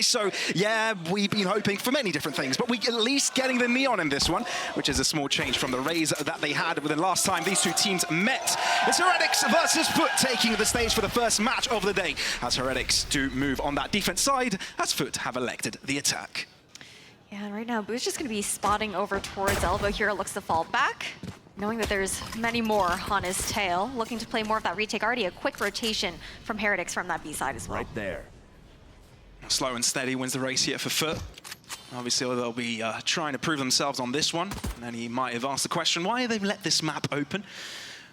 So, yeah, we've been hoping for many different things, but we at least getting the Neon in this one, which is a small change from the Rays that they had within last time these two teams met. It's Heretics versus FUT taking the stage for the first match of the day, as Heretics do move on that defense side, as FUT have elected the attack. Yeah, right now, Boo's just going to be spotting over towards Elbow here, looks to fall back, knowing that there's many more on his tail, looking to play more of that retake. Already a quick rotation from Heretics from that B side as well. Right there. Slow and steady wins the race here for FUT. Obviously, they'll be trying to prove themselves on this one. And then he might have asked the question, why have they let this map open?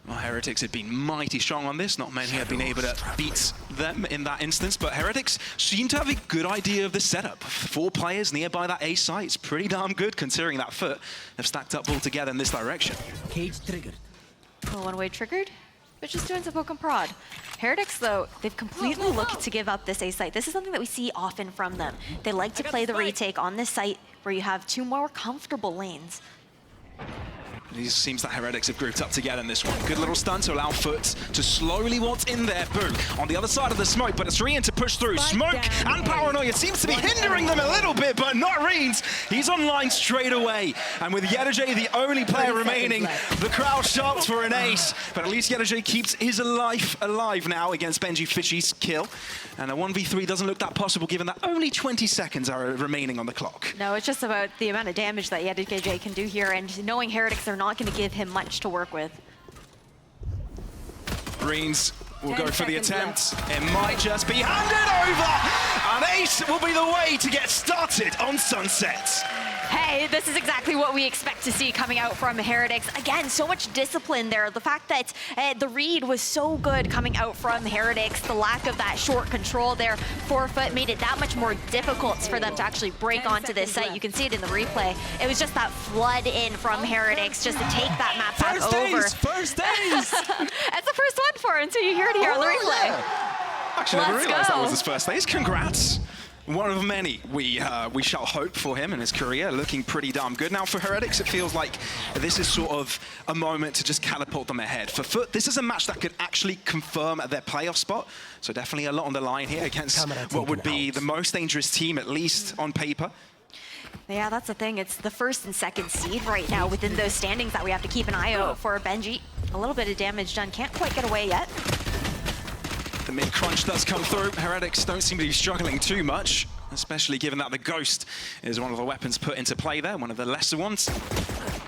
Well, Heretics have been mighty strong on this. Not many have been able to beat them in that instance, but Heretics seem to have a good idea of the setup. 4 players nearby that A site. It's pretty darn good, considering that FUT have stacked up all together in this direction. Cage triggered. Well, one-way triggered, but just doing some poke and prod. Heretics, though, they've completely looked to give up this A site. This is something that we see often from them. They like to play the retake on this site where you have 2 more comfortable lanes. It seems that Heretics have grouped up together in this one. Good little stun to allow FUT to slowly waltz in there. Boo on the other side of the smoke, but it's Rian to push through. Smoke and Paranoia seems to be hindering them a little bit, but not Reens. He's online straight away. And with Yedajay the only player remaining, the crowd shouts for an ace. But at least Yedajay keeps his life alive now against Benji Fishy's kill. And a 1v3 doesn't look that possible given that only 20 seconds are remaining on the clock. No, it's just about the amount of damage that Yedajay can do here, and knowing Heretics are not going to give him much to work with. Reens will go for the attempt. It might just be handed over. An ace will be the way to get started on Sunset. Hey, this is exactly what we expect to see coming out from Heretics. Again, so much discipline there. The fact that the read was so good coming out from Heretics, the lack of that short control there for FUT made it that much more difficult for them to actually break onto this site. You can see it in the replay. It was just that flood in from Heretics just to take that map back over. First days! That's the first one for him, so you hear it here on the replay. Yeah. Actually, never realized that was his first days. Congrats. One of many we shall hope for him in his career, looking pretty damn good. Now for Heretics, it feels like this is sort of a moment to just catapult them ahead. For FUT, this is a match that could actually confirm their playoff spot. So definitely a lot on the line here against what would be the most dangerous team, at least on paper. Yeah, that's the thing. It's the first and second seed right now within those standings that we have to keep an eye out for. Benji, a little bit of damage done. Can't quite get away yet. The mid-crunch does come through. Heretics don't seem to be struggling too much, especially given that the Ghost is one of the weapons put into play there, one of the lesser ones.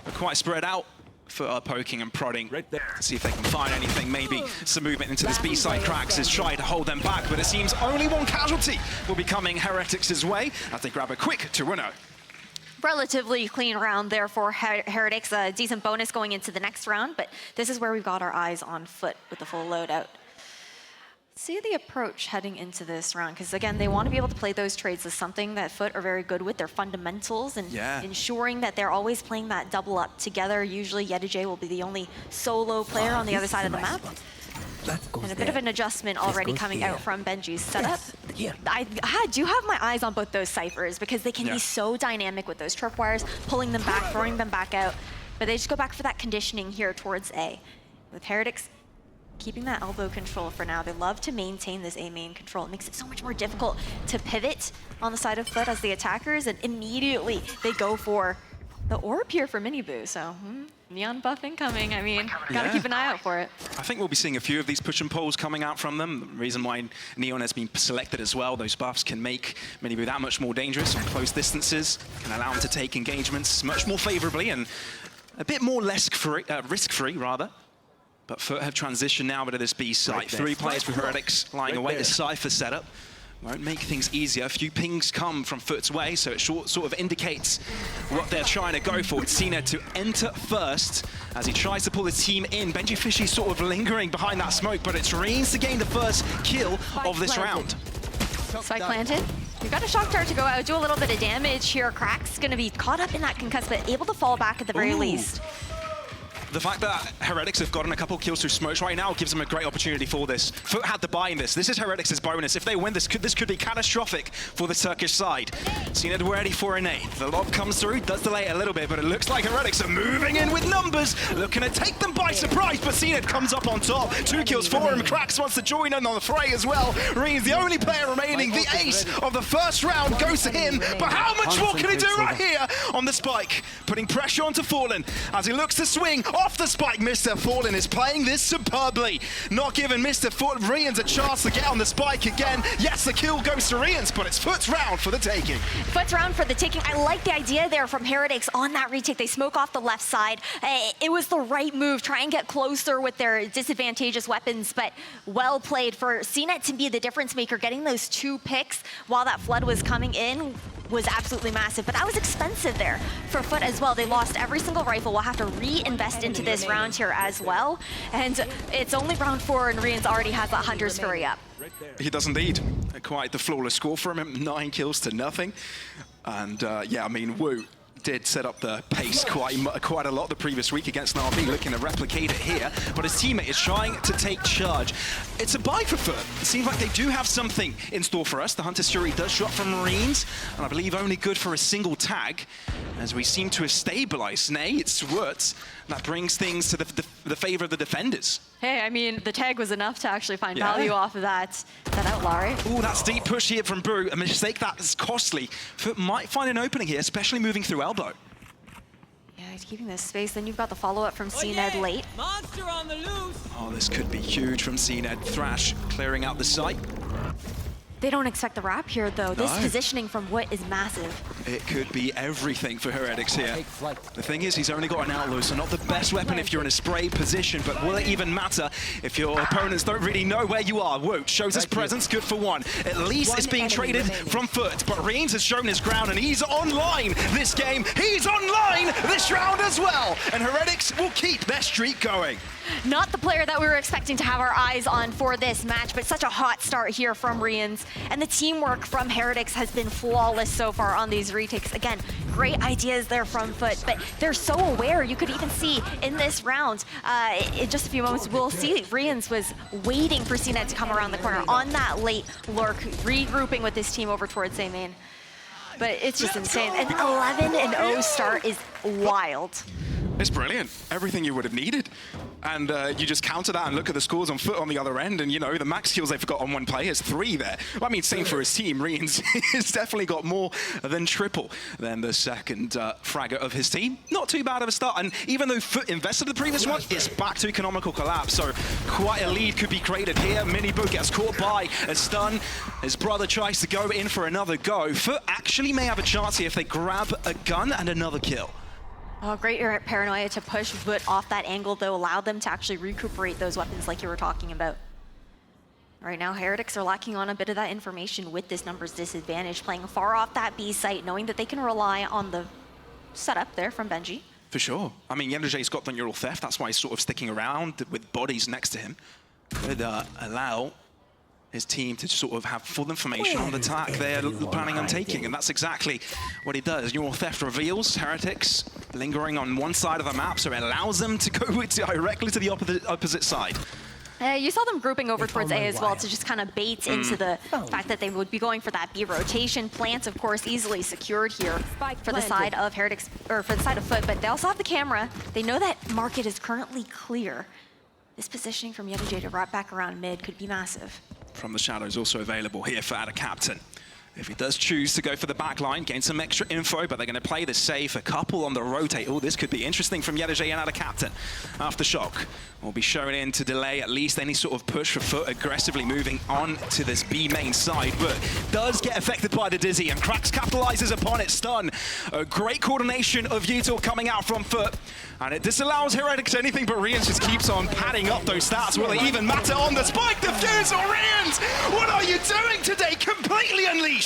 But quite spread out for poking and prodding. Right there. See if they can find anything, maybe some movement into this B-side. Cracks is trying to hold them back, but it seems only one casualty will be coming Heretics' way as they grab a quick 2-0. Relatively clean round there for Heretics. A decent bonus going into the next round, but this is where we've got our eyes on FUT with the full loadout. See the approach heading into this round, because again, they want to be able to play those trades as something that FUT are very good with, their fundamentals, and ensuring that they're always playing that double up together. Usually Yedajay will be the only solo player on the other side of the map. And a bit of an adjustment already coming out from Benji's setup. I do have my eyes on both those ciphers, because they can be so dynamic with those tripwires, pulling them back, throwing them back out. But they just go back for that conditioning here towards A. With Heretics keeping that elbow control for now. They love to maintain this A main control. It makes it so much more difficult to pivot on the side of FUT as the attackers, and immediately they go for the orb here for Miniboo. So neon buff incoming. I mean, gotta keep an eye out for it. I think we'll be seeing a few of these push and pulls coming out from them. The reason why Neon has been selected as well, those buffs can make Miniboo that much more dangerous on close distances, can allow him to take engagements much more favorably and a bit more less risk-free, rather. But FUT have transitioned now to this B site. 3 players for Heretics lying away. The Cypher setup won't make things easier. A few pings come from FUT's way, so it sort of indicates what they're trying to go for. It's Cena to enter first as he tries to pull the team in. Benji Fishy sort of lingering behind that smoke, but it's Reens to gain the first kill of this round. Spike planted. We've got a shock dart to go out, do a little bit of damage here. Crack's gonna be caught up in that concuss, but able to fall back at the very least. The fact that Heretics have gotten a couple kills through smokes right now gives them a great opportunity for this. FUT had the buy in this. This is Heretics' bonus. If they win, this could be catastrophic for the Turkish side. CNED ready for a nade. The lob comes through, does delay it a little bit, but it looks like Heretics are moving in with numbers, looking to take them by surprise, but CNED comes up on top. 2 kills for him. Krax wants to join in on the fray as well. Reen's the only player remaining. The ace of the first round goes to him, but how much more can he do right here on the spike? Putting pressure onto Fallen as he looks to swing off the spike. Mr. Fallen is playing this superbly. Not giving Mr. Reen's a chance to get on the spike again. Yes, the kill goes to Reen's, but it's FUT's round for the taking. FUT's round for the taking. I like the idea there from Heretics on that retake. They smoke off the left side. It was the right move. Try and get closer with their disadvantageous weapons, but well played for CNET to be the difference maker. Getting those 2 picks while that flood was coming in was absolutely massive, but that was expensive there for FUT as well. They lost every single rifle. We'll have to reinvest into this round here as well. And it's only round 4 and Reen's already has that Hunter's Fury up. He does indeed. Quite the flawless score from him, 9 kills to nothing. And yeah, I mean, Wu did set up the pace quite a lot the previous week against an RB, looking to replicate it here, but his teammate is trying to take charge. It's a buy for FUT. It seems like they do have something in store for us. The Hunter's Fury does drop from Marines, and I believe only good for a single tag, as we seem to have stabilized. Nay, it's Wurtz. That brings things to the favor of the defenders. Hey, I mean, the tag was enough to actually find value off of that outlaw, right? Oh, that's deep push here from Brew. A mistake that is costly. FUT might find an opening here, especially moving through elbow. Yeah, he's keeping this space. Then you've got the follow-up from CNED late. Monster on the loose. Oh, this could be huge from CNED. Thrash clearing out the site. They don't expect the wrap here, though. No. This positioning from Wood is massive. It could be everything for Heretics here. The thing is, he's only got an outlaw, so not the best weapon if you're in a spray position, but will it even matter if your opponents don't really know where you are? Woot shows his presence, good for 1. At least it's being traded from FUT, but Reens has shown his ground, and he's online this game. He's online this round as well, and Heretics will keep their streak going. Not the player that we were expecting to have our eyes on for this match, but such a hot start here from Reens. And the teamwork from Heretics has been flawless so far on these retakes. Again, great ideas there from FUT, but they're so aware. You could even see in this round, in just a few moments, we'll see Reens was waiting for CNET to come around the corner on that late lurk, regrouping with his team over towards A main. But it's just insane. An 11-0 start is wild. It's brilliant. Everything you would have needed. And you just counter that and look at the scores on FUT on the other end, and you know, the max kills they've got on one player is 3 there. Well, I mean, same for his team. Reens has definitely got more than triple than the second fragger of his team. Not too bad of a start, and even though FUT invested the previous one, it's back to economical collapse, so quite a lead could be created here. Minibo gets caught by a stun. His brother tries to go in for another go. FUT actually may have a chance here if they grab a gun and another kill. Oh, great paranoia to push FUT off that angle, though, allowed them to actually recuperate those weapons like you were talking about. Right now, Heretics are lacking on a bit of that information with this numbers disadvantage, playing far off that B site, knowing that they can rely on the setup there from Benji. For sure. I mean, Yenderjay's got the neural theft, that's why he's sort of sticking around with bodies next to him. Could allow his team to sort of have full information on the attack they're planning on taking, and that's exactly what he does. Neural theft reveals Heretics lingering on one side of the map, so it allows them to go directly to the opposite side. You saw them grouping over towards A as well to just kind of bait into the fact that they would be going for that B rotation. Plants, of course, easily secured here for the side of Heretics, or for the side of FUT, but they also have the camera. They know that market is currently clear. This positioning from Yenderjay to wrap back around mid could be massive. From the shadows also available here for Ada Captain. If he does choose to go for the back line, gain some extra info, but they're going to play this safe. A couple on the rotate. Oh, this could be interesting from Yenderjay and Ada Captain. Aftershock will be shown in to delay at least any sort of push for FUT, aggressively moving on to this B main side, but does get affected by the Dizzy, and Krax capitalizes upon it. Stun. A great coordination of Util coming out from FUT, and it disallows Heretics anything, but Reens just keeps on padding up those stats. Will it even matter on the spike? Defusal, Reens! What are you doing today? Completely unleashed.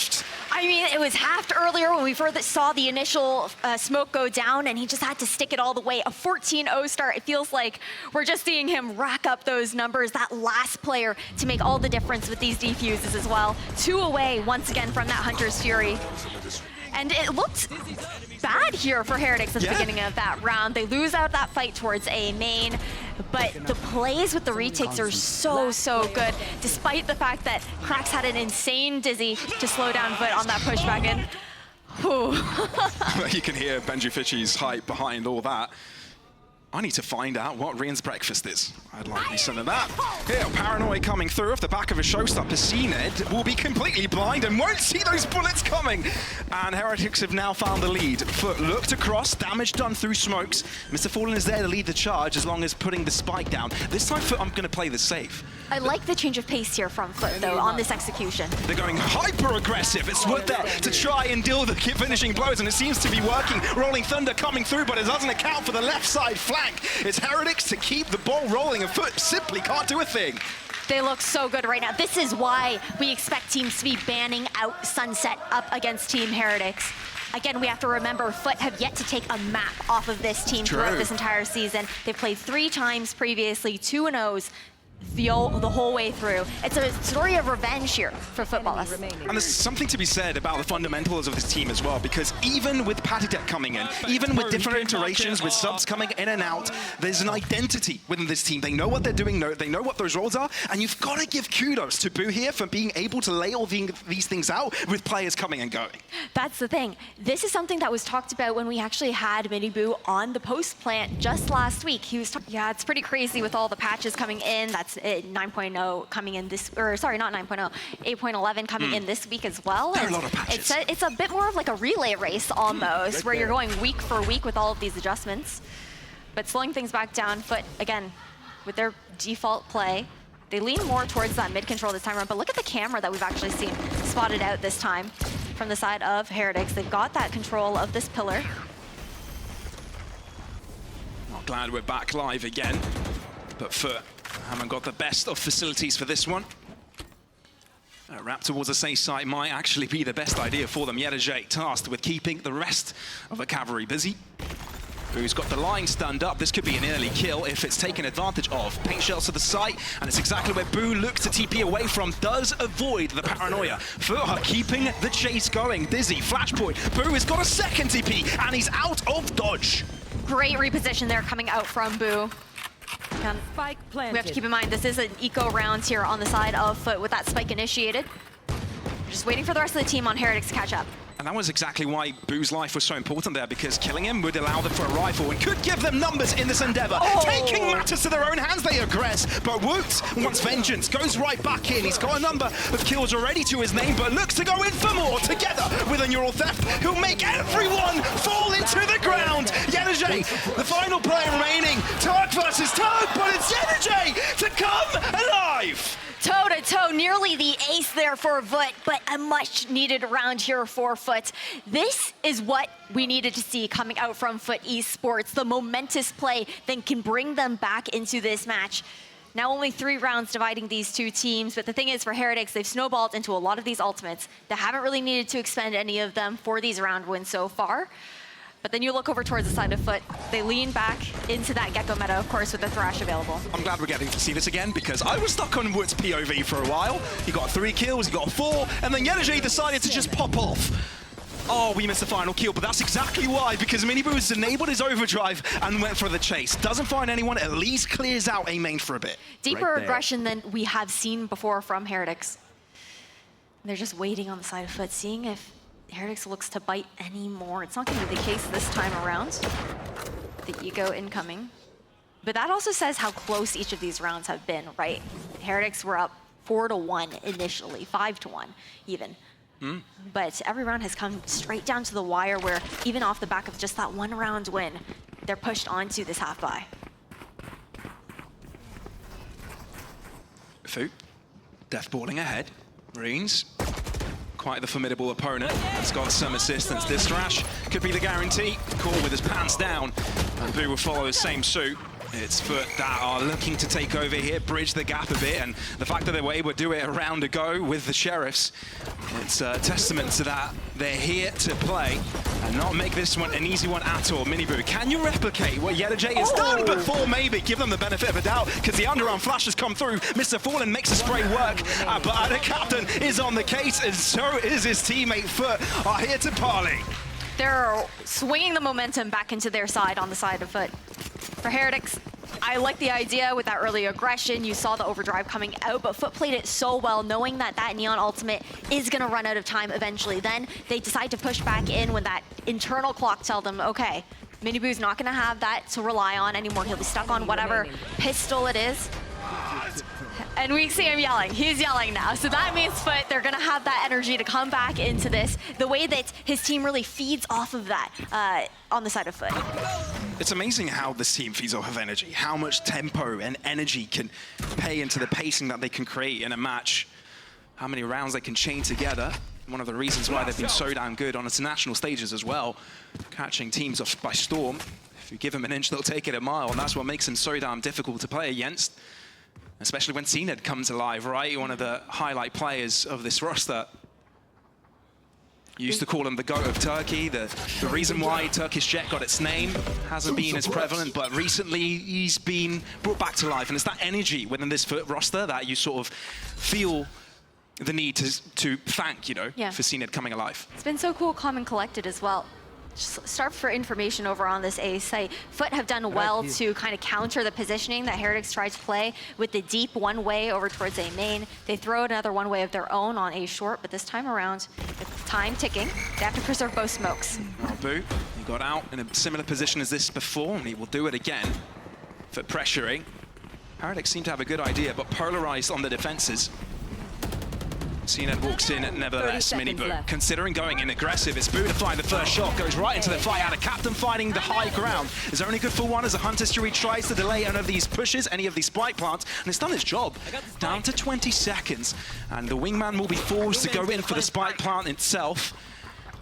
I mean, it was halved earlier when we first saw the initial smoke go down, and he just had to stick it all the way. A 14-0 start. It feels like we're just seeing him rack up those numbers. That last player to make all the difference with these defuses as well. 2 away once again from that Hunter's Fury. And it looked bad here for Heretics at the beginning of that round. They lose out that fight towards A main, but the plays with the retakes are so good, despite the fact that Krax had an insane Dizzy to slow down FUT on that pushback in. You can hear Benji Fitchy's hype behind all that. I need to find out what Rian's breakfast is. I'd like me some of that. Here, Paranoid coming through off the back of a showstopper. CNED will be completely blind and won't see those bullets coming. And Heretics have now found the lead. FUT looked across, damage done through smokes. Mr. Fallen is there to lead the charge as long as putting the spike down. This time FUT, I'm going to play this safe. I like the change of pace here from FUT, though, on this execution. They're going hyper-aggressive. It's FUT there to try and deal the finishing blows, and it seems to be working. Rolling Thunder coming through, but it doesn't account for the left side flank. It's Heretics to keep the ball rolling, and FUT simply can't do a thing. They look so good right now. This is why we expect teams to be banning out Sunset up against Team Heretics. Again, we have to remember FUT have yet to take a map off of this team throughout this entire season. They've played 3 times previously, 2-0s. The whole way through. It's a story of revenge here for footballers. And there's something to be said about the fundamentals of this team as well, because even with Patitech coming in, even with different iterations, with subs coming in and out, there's an identity within this team. They know what they're doing, they know what those roles are, and you've got to give kudos to Boo here for being able to lay all these things out with players coming and going. That's the thing. This is something that was talked about when we actually had Mini Boo on the post plant just last week. He was yeah, it's pretty crazy with all the patches coming in. That's 9.0 coming in this, or sorry, not 9.0, 8.11 coming in this week as well. There are a lot of patches. It's a bit more of like a relay race almost, where you're going week for week with all of these adjustments. But slowing things back down, FUT, again, with their default play, they lean more towards that mid control this time around, but look at the camera that we've actually seen spotted out this time from the side of Heretics. They've got that control of this pillar. Well, glad we're back live again, but FUT haven't got the best of facilities for this one. A wrap towards the safe side might actually be the best idea for them. Yedajay tasked with keeping the rest of the cavalry busy. Boo's got the line stunned up. This could be an early kill if it's taken advantage of. Paint shells to the site, and it's exactly where Boo looks to TP away from. Does avoid the paranoia. FUT are keeping the chase going. Dizzy, flashpoint. Boo has got a second TP, and he's out of dodge. Great reposition there coming out from Boo. Spike planted. We have to keep in mind this is an eco round here on the side of FUT with that spike initiated. We're just waiting for the rest of the team on Heretics to catch up. And that was exactly why Boo's life was so important there, because killing him would allow them for a rifle and could give them numbers in this endeavor. Taking matters to their own hands, they aggress. But Woot wants vengeance, goes right back in. He's got a number of kills already to his name, but looks to go in for more. Together with a neural theft, he'll make everyone fall into the ground. Yedajay, the final player remaining. Turk versus Turk, but it's Yedajay to come alive. Toe-to-toe, nearly the ace there for FUT, but a much-needed round here for FUT. This is what we needed to see coming out from FUT Esports, the momentous play that can bring them back into this match. Now only 3 rounds dividing these 2 teams, but the thing is for Heretics, they've snowballed into a lot of these ultimates. They haven't really needed to expend any of them for these round wins so far. But then you look over towards the side of FUT, they lean back into that Gecko meta, of course, with the Thrash available. I'm glad we're getting to see this again, because I was stuck on Wood's POV for a while. He got 3 kills, he got 4, and then Yedajay decided to just pop off. Oh, we missed the final kill, but that's exactly why, because Miniboo's enabled his overdrive and went for the chase. Doesn't find anyone, at least clears out A main for a bit. Deeper aggression than we have seen before from Heretics. They're just waiting on the side of FUT, seeing if Heretics looks to bite anymore. It's not going to be the case this time around. The ego incoming. But that also says how close each of these rounds have been, right? Heretics were up 4-1 initially, 5-1 even. But every round has come straight down to the wire where even off the back of just that 1 round win, they're pushed onto this half bye. FUT, deathballing ahead. Marines. Quite the formidable opponent. He's got some assistance. This Thrash could be the guarantee. Call with his pants down. And Boo will follow the same suit. It's FUT that are looking to take over here, bridge the gap a bit, and the fact that they were able to do it a round ago with the Sheriffs, it's a testament to that. They're here to play and not make this one an easy one at all. Miniboo, can you replicate what Yedajay has done before? Maybe give them the benefit of a doubt, because the underarm flash has come through. Mr. Fallen makes the spray work, but the captain is on the case, and so is his teammate. FUT are here to parley. They're swinging the momentum back into their side on the side of FUT. For Heretics, I like the idea with that early aggression. You saw the overdrive coming out, but FUT played it so well, knowing that that Neon ultimate is going to run out of time eventually. Then they decide to push back in when that internal clock tells them, okay, Miniboo's not going to have that to rely on anymore. He'll be stuck on whatever pistol it is. And we see him yelling. He's yelling now. So that means FUT, they're going to have that energy to come back into this. The way that his team really feeds off of that on the side of FUT. It's amazing how this team feeds off of energy, how much tempo and energy can pay into the pacing that they can create in a match, how many rounds they can chain together. One of the reasons why they've been so damn good on international stages as well, catching teams off by storm. If you give them an inch, they'll take it a mile, and that's what makes them so damn difficult to play against. Especially when CNED comes alive, right? One of the highlight players of this roster. You used to call him the GOAT of Turkey. The reason why Turkish Jet got its name hasn't been as prevalent, but recently he's been brought back to life. And it's that energy within this FUT roster that you sort of feel the need to thank, you know, for CNED coming alive. It's been so cool, calm and collected as well. Just start for information over on this A site. FUT have done well to kind of counter the positioning that Heretics tried to play with the deep one way over towards A main. They throw another one way of their own on A short, but this time around, with time ticking, they have to preserve both smokes. Well, Boo, he got out in a similar position as this before, and he will do it again for pressuring. Heretics seem to have a good idea, but polarized on the defenses. CNED walks in, nevertheless, Miniboo. Considering going in aggressive, it's Boo to find the first shot, goes right into the fight out of Captain finding the high ground. Is only good for one as a Hunter's Jury tries to delay any of these pushes, any of these spike plants, and it's done its job. Down to 20 seconds, and the wingman will be forced to go in for the spike plant itself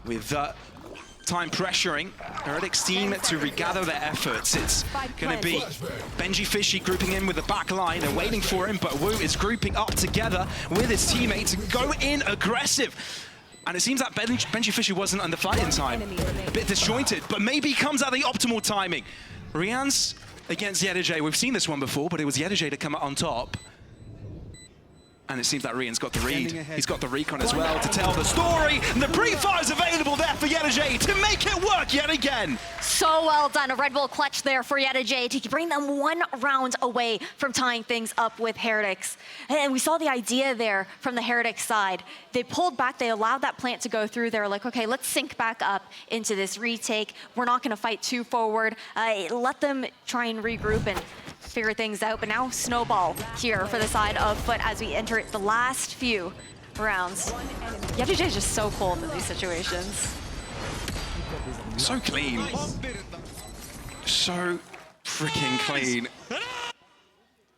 with time pressuring Heretics team to regather their efforts. It's going to be Benji Fishy grouping in with the back line. They're waiting for him, but Wu is grouping up together with his teammates to go in aggressive. And it seems that Benji Fishy wasn't under fight in time. A bit disjointed, but maybe comes at the optimal timing. Rian's against Yedijay. We've seen this one before, but it was Yedijay to come out on top. And it seems that Rian's got the read. He's got the recon as well to tell the story. And the pre-fire is available there for Yedijay to make it work yet again. So well done. A Red Bull clutch there for Yedijay to bring them one round away from tying things up with Heretics. And we saw the idea there from the Heretics side. They pulled back. They allowed that plant to go through. They were like, okay, let's sync back up into this retake. We're not going to fight too forward. Let them try and regroup and figure things out, but now snowball here for the side of FUT as we enter the last few rounds. Yedijay is just so cold in these situations. So clean. So freaking clean.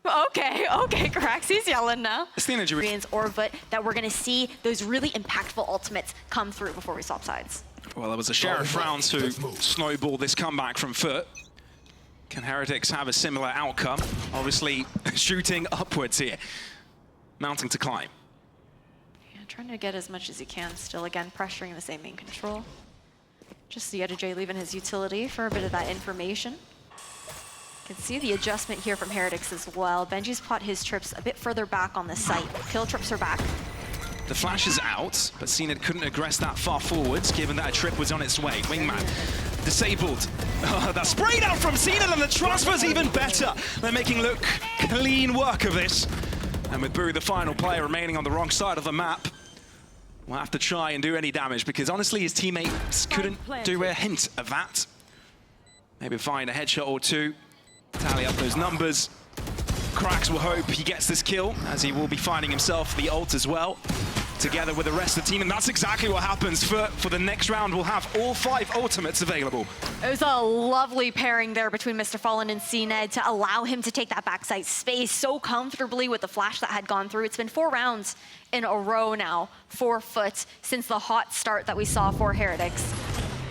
Okay, Cracks, he's yelling now. It's the energy. Or FUT that we're gonna see those really impactful ultimates come through before we swap sides. Well, there was a share of rounds to snowball this comeback from FUT. Can Heretics have a similar outcome? Obviously, shooting upwards here. Mounting to climb. Yeah, trying to get as much as he can still. Again, pressuring the same main control. Just the Yedijay leaving his utility for a bit of that information. You can see the adjustment here from Heretics as well. Benji's put his trips a bit further back on the site. Kill trips are back. The flash is out, but CNED couldn't aggress that far forwards, given that a trip was on its way. Wingman disabled. That sprayed out from CNED, and the transfer's even better. They're making look clean work of this. And with Boo, the final player, remaining on the wrong side of the map, will have to try and do any damage, because honestly, his teammates couldn't do a hint of that. Maybe find a headshot or two, tally up those numbers. Cracks will hope he gets this kill, as he will be finding himself the ult as well, together with the rest of the team, and that's exactly what happens. For the next round, we'll have all 5 ultimates available. It was a lovely pairing there between Mr. Fallen and CNED to allow him to take that backside space so comfortably with the flash that had gone through. It's been 4 rounds in a row now for FUT since the hot start that we saw for Heretics.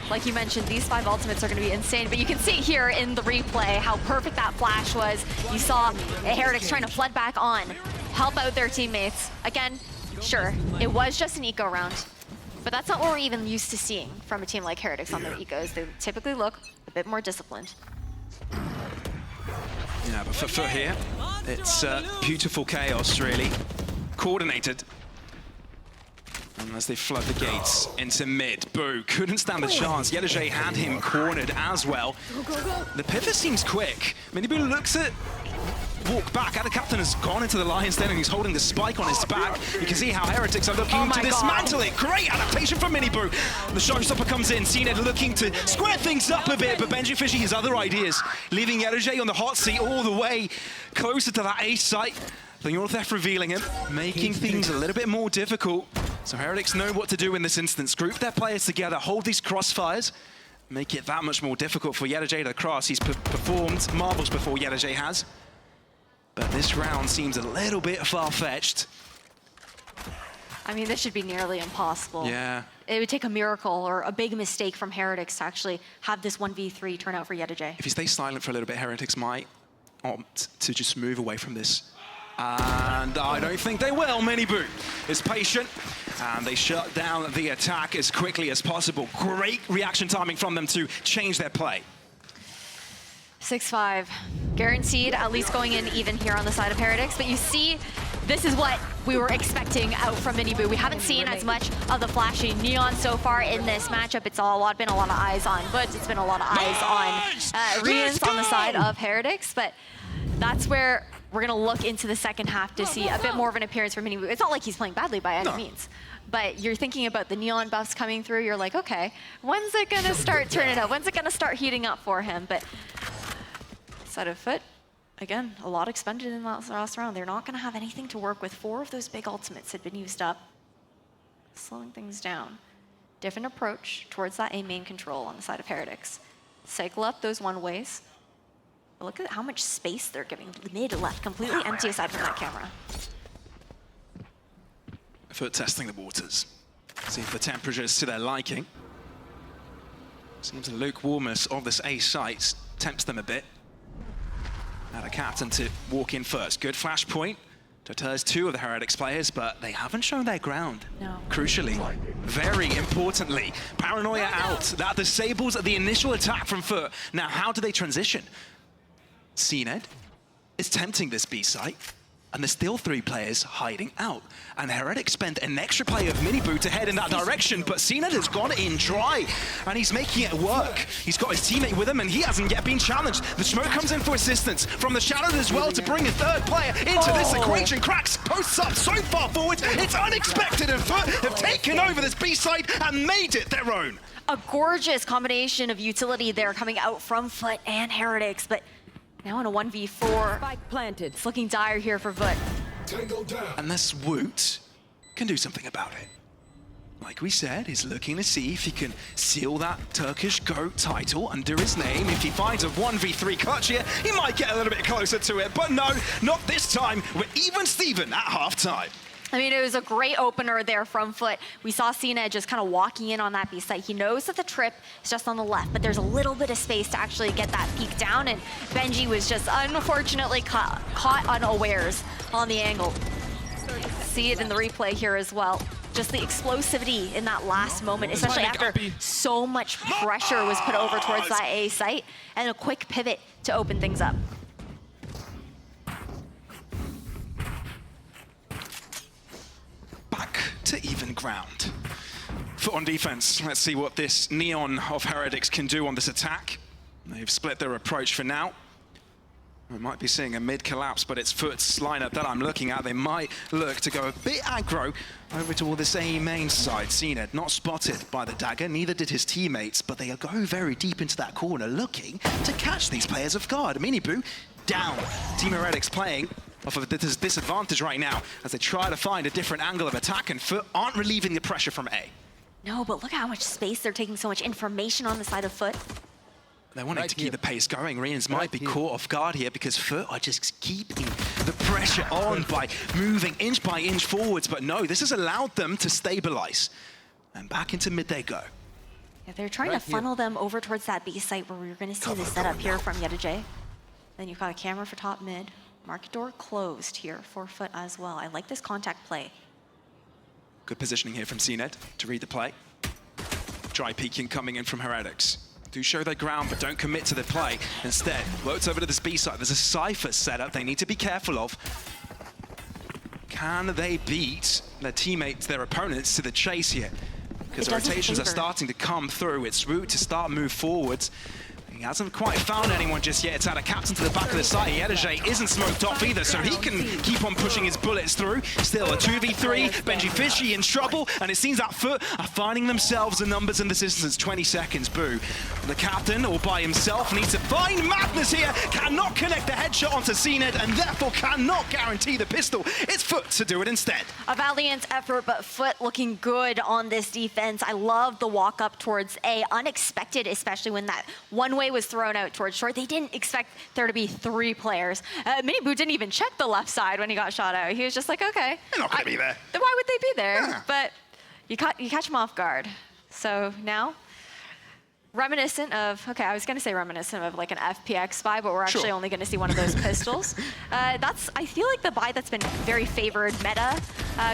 Like you mentioned, these 5 ultimates are going to be insane, but you can see here in the replay how perfect that flash was. You saw Heretics trying to flood back on, help out their teammates. Again, sure, it was just an eco round, but that's not what we're even used to seeing from a team like Heretics on their ecos. They typically look a bit more disciplined. Yeah, but for FUT here, it's beautiful chaos, really. Coordinated. As they flood the gates into mid. Boo couldn't stand a chance. Yetajay had him cornered as well. The pivot seems quick. Miniboo looks at walk back. The captain has gone into the lion's den and he's holding the spike on his back. You can see how Heretics are looking to dismantle it. Great adaptation from Miniboo. The showstopper comes in. CNED looking to square things up a bit, but Benji fishing his other ideas, leaving Yetajay on the hot seat all the way closer to that A site. The Northef revealing him, making things a little bit more difficult. So Heretics know what to do in this instance. Group their players together, hold these crossfires, make it that much more difficult for Yetajay to cross. He's performed marvels before Yetajay has. But this round seems a little bit far-fetched. I mean, this should be nearly impossible. Yeah. It would take a miracle or a big mistake from Heretics to actually have this 1v3 turn out for Yetajay. If he stays silent for a little bit, Heretics might opt to just move away from this. And I don't think they will. Miniboo is patient, and they shut down the attack as quickly as possible. Great reaction timing from them to change their play. 6-5. Guaranteed at least going in even here on the side of Heretics, but you see, this is what we were expecting out from Miniboo. We haven't seen as much of the flashy Neon so far in this matchup. It's been a lot of eyes on FUT. It's been a lot of eyes on Rians on the side of Heretics, but that's where we're going to look into the second half to see a bit more of an appearance from Miniboo. It's not like he's playing badly by any means, but you're thinking about the Neon buffs coming through. You're like, okay, when's it going to start turning up? When's it going to start heating up for him? But side of FUT, again, a lot expended in that last round. They're not going to have anything to work with. 4 of those big ultimates had been used up, slowing things down. Different approach towards that A main control on the side of Heretics. Cycle up those one-ways. But look at how much space they're giving. Mid left, completely empty aside from that camera. FUT testing the waters. See if the temperature is to their liking. Seems the lukewarmness of this A site tempts them a bit. Now the captain to walk in first. Good flash point. Deters 2 of the Heretics players, but they haven't shown their ground. No. Crucially, very importantly, Paranoia out. That disables the initial attack from FUT. Now, how do they transition? CNED is tempting this B site, and there's still 3 players hiding out. And Heretics spent an extra play of Miniboo to head in that direction, but CNED has gone in dry, and he's making it work. He's got his teammate with him, and he hasn't yet been challenged. The smoke comes in for assistance from the shadows as well to bring a 3rd player into this equation. Cracks posts up so far forward, it's unexpected, and FUT have taken over this B site and made it their own. A gorgeous combination of utility there coming out from FUT and Heretics, but now in a 1v4. Spike planted. It's looking dire here for FUT. Unless Woot can do something about it. Like we said, he's looking to see if he can seal that Turkish GOAT title under his name. If he finds a 1v3 clutch here, he might get a little bit closer to it. But no, not this time. We're even Steven at halftime. I mean, it was a great opener there from FUT. We saw CNED just kind of walking in on that B site. He knows that the trip is just on the left, but there's a little bit of space to actually get that peek down, and Benji was just unfortunately caught unawares on the angle. See it in the replay here as well. Just the explosivity in that last moment, especially after so much pressure was put over towards that A site, and a quick pivot to open things up. Back to even ground. FUT on defense. Let's see what this Neon of Heretics can do on this attack. They've split their approach for now. We might be seeing a mid collapse, but it's FUT's lineup that I'm looking at. They might look to go a bit aggro over to this A main side. CNED not spotted by the dagger, neither did his teammates, but they go very deep into that corner looking to catch these players off guard. Miniboo down. Team Heretics playing off of a disadvantage right now as they try to find a different angle of attack, and FUT aren't relieving the pressure from A. No, but look at how much space they're taking, so much information on the side of FUT. They're wanting to keep the pace going. Rians might be caught off guard here because FUT are just keeping the pressure on by moving inch by inch forwards. But no, this has allowed them to stabilize. And back into mid they go. Yeah, they're trying to funnel them over towards that B site where we're going to see the setup here from Yetajay. Then you've got a camera for top mid. Market door closed here for FUT as well. I like this contact play. Good positioning here from CNED to read the play. Dry peeking coming in from Heretics. Do show their ground, but don't commit to the play. Instead, works over to this B side. There's a Cypher setup they need to be careful of. Can they beat their teammates, their opponents, to the chase here? Because the rotations are starting to come through. It's route to start move forwards. He hasn't quite found anyone just yet. It's had a captain to the back of the site. Heretics isn't smoked off either, so he can keep on pushing his bullets through. Still a 2v3, Benji Fishy in trouble, and it seems that FUT are finding themselves the numbers and the distance. 20 seconds, Boo. The captain, all by himself, needs to find madness here. Cannot connect the headshot onto CNED, and therefore cannot guarantee the pistol. It's FUT to do it instead. A valiant effort, but FUT looking good on this defense. I love the walk up towards A. Unexpected, especially when that one-way was thrown out towards short. They didn't expect there to be 3 players. Miniboo didn't even check the left side when he got shot out. He was just like, okay. They're not going to be there. Then why would they be there? Yeah. But you catch them off guard. So now, reminiscent of, okay, I was going to say reminiscent of like an FPX buy, but we're actually only going to see one of those pistols. I feel like the buy that's been very favored meta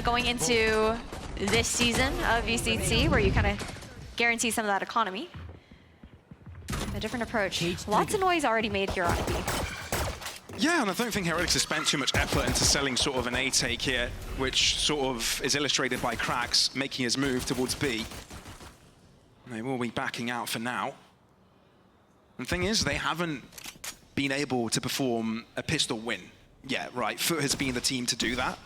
going into this season of VCT, where you kind of guarantee some of that economy. A different approach. Lots of noise already made here on B. Yeah, and I don't think Heretics has spent too much effort into selling sort of an A take here, which sort of is illustrated by Cracks making his move towards B. They will be backing out for now. And the thing is, they haven't been able to perform a pistol win yet, right? FUT has been the team to do that.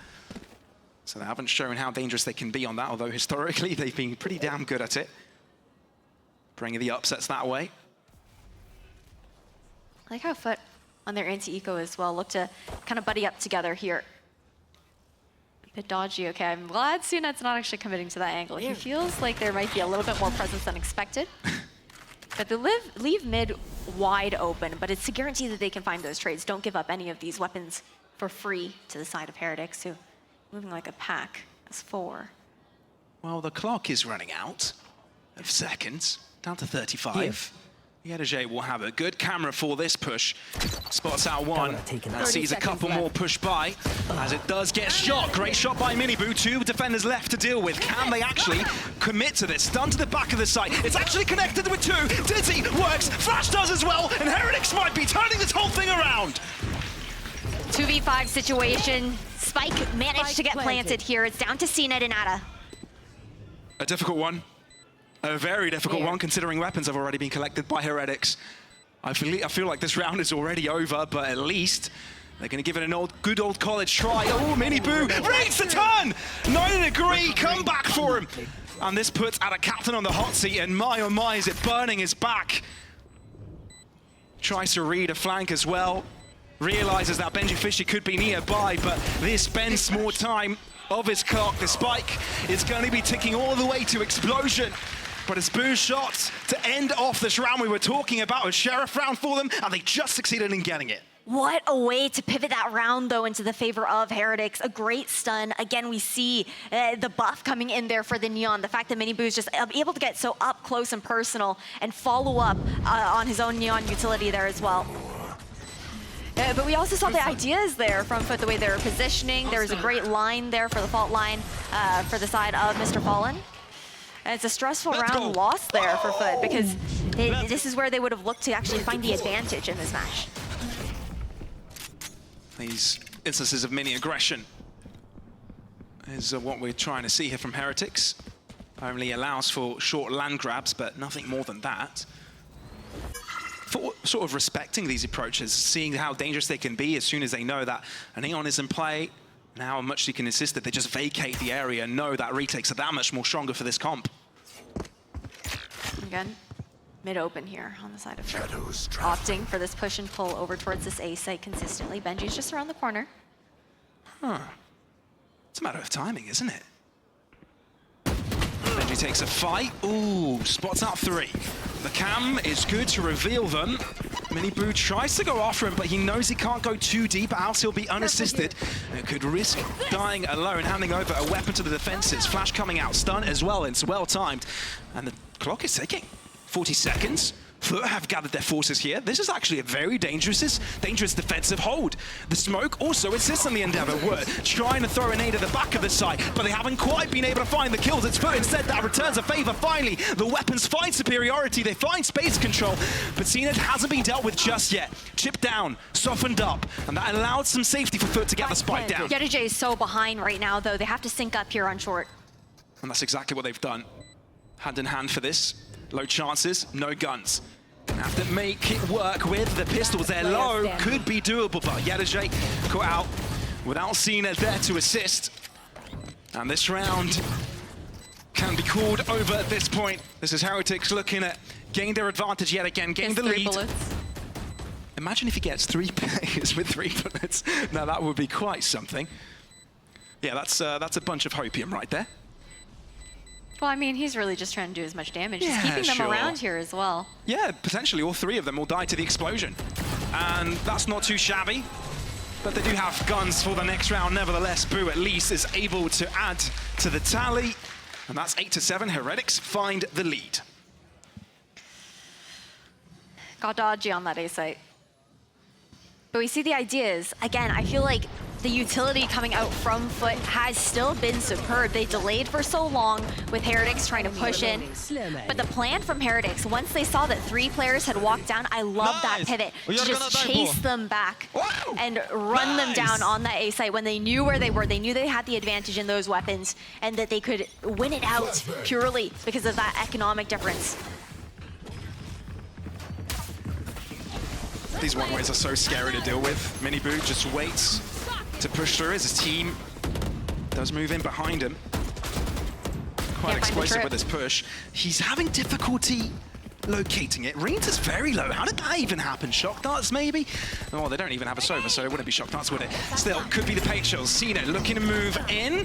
So they haven't shown how dangerous they can be on that, although historically they've been pretty damn good at it. Bringing the upsets that way. I like how FUT on their anti-eco as well look to kind of buddy up together here. A bit dodgy, okay. I'm glad CNED's not actually committing to that angle. He feels like there might be a little bit more presence than expected. But they leave mid wide open, but it's to guarantee that they can find those trades. Don't give up any of these weapons for free to the side of Heretics, who moving like a pack. That's 4. Well, the clock is running out of seconds, down to 35. Heretics will have a good camera for this push. Spots out one and sees a couple more push by as it does get shot. Great shot by Miniboo. 2 defenders left to deal with. Can they actually commit to this? Stun to the back of the site. It's actually connected with 2. Dizzy works. Flash does as well. And Heretics might be turning this whole thing around. 2v5 situation. Spike managed to get planted here. It's down to CNED and Ada. A difficult one. A very difficult one, considering weapons have already been collected by Heretics. I feel like this round is already over, but at least they're going to give it an good old college try. Oh, Miniboo breaks the turn! 9 comeback for him. And this puts Ada Captain on the hot seat, and my oh my, is it burning his back. Tries to read a flank as well. Realizes that Benji Fishy could be nearby, but this spends more time of his clock. The spike is going to be ticking all the way to explosion. But it's Boo's shot to end off this round we were talking about, a sheriff round for them, and they just succeeded in getting it. What a way to pivot that round, though, into the favor of Heretics. A great stun. Again, we see the buff coming in there for the Neon. The fact that Miniboo's just able to get so up close and personal and follow up on his own Neon utility there as well. But we also saw the ideas there from FUT, the way they were positioning. There was a great line there for the fault line for the side of Mr. Fallen. And it's a stressful round lost there for FUT, because this is where they would have looked to actually find the advantage in this match. These instances of mini aggression is what we're trying to see here from Heretics. Only allows for short land grabs, but nothing more than that. For sort of respecting these approaches, seeing how dangerous they can be as soon as they know that an Neon is in play, and how much you can insist that they just vacate the area and know that retakes are that much more stronger for this comp. Again, mid-open here on the side of FUT. Opting for this push and pull over towards this A site consistently. Benji's just around the corner. Huh. It's a matter of timing, isn't it? Benji takes a fight. Ooh, spots out 3. The cam is good to reveal them. Miniboo tries to go after him, but he knows he can't go too deep, else he'll be unassisted. It could risk dying alone, handing over a weapon to the defenses. Flash coming out, stun as well, it's well timed. And the clock is ticking. 40 seconds. FUT have gathered their forces here. This is actually a very dangerous defensive hold. The smoke also assists on the Endeavor. We're trying to throw a nade at the back of the site, but they haven't quite been able to find the kills. It's FUT instead that returns a favor. Finally, the weapons find superiority. They find space control, but CNED hasn't been dealt with just yet. Chipped down, softened up, and that allowed some safety for FUT to get the spike down. Yetajay is so behind right now, though. They have to sync up here on short. And that's exactly what they've done. Hand in hand for this. Low chances, no guns. Have to make it work with the pistols. They're low, could be doable, but Yetajay caught out without CNED there to assist. And this round can be called over at this point. This is Heretics looking at gain their advantage yet again, gain the lead. Bullets. Imagine if he gets 3 players with 3 bullets. Now that would be quite something. Yeah, that's a bunch of hopium right there. Well, I mean, he's really just trying to do as much damage. Yeah, He's keeping them sure. around here as well. Yeah, potentially all 3 of them will die to the explosion. And that's not too shabby. But they do have guns for the next round. Nevertheless, Boo at least is able to add to the tally. And that's 8-7. Heretics find the lead. Got dodgy on that A site. But we see the ideas. Again, I feel like the utility coming out from FUT has still been superb. They delayed for so long with Heretics trying to push in. But the plan from Heretics, once they saw that 3 players had walked down, I love that pivot to just chase them back and run them down on that A site when they knew where they were. They knew they had the advantage in those weapons and that they could win it out purely because of that economic difference. These one-ways are so scary to deal with. Miniboo just waits to push through as his team does move in behind him. Quite explosive with this push. He's having difficulty locating it. Reigns is very low. How did that even happen? Shock darts, maybe? Oh, they don't even have a Sova, so it wouldn't be shock darts, would it? Still, could be the paint shells. CNED looking to move in.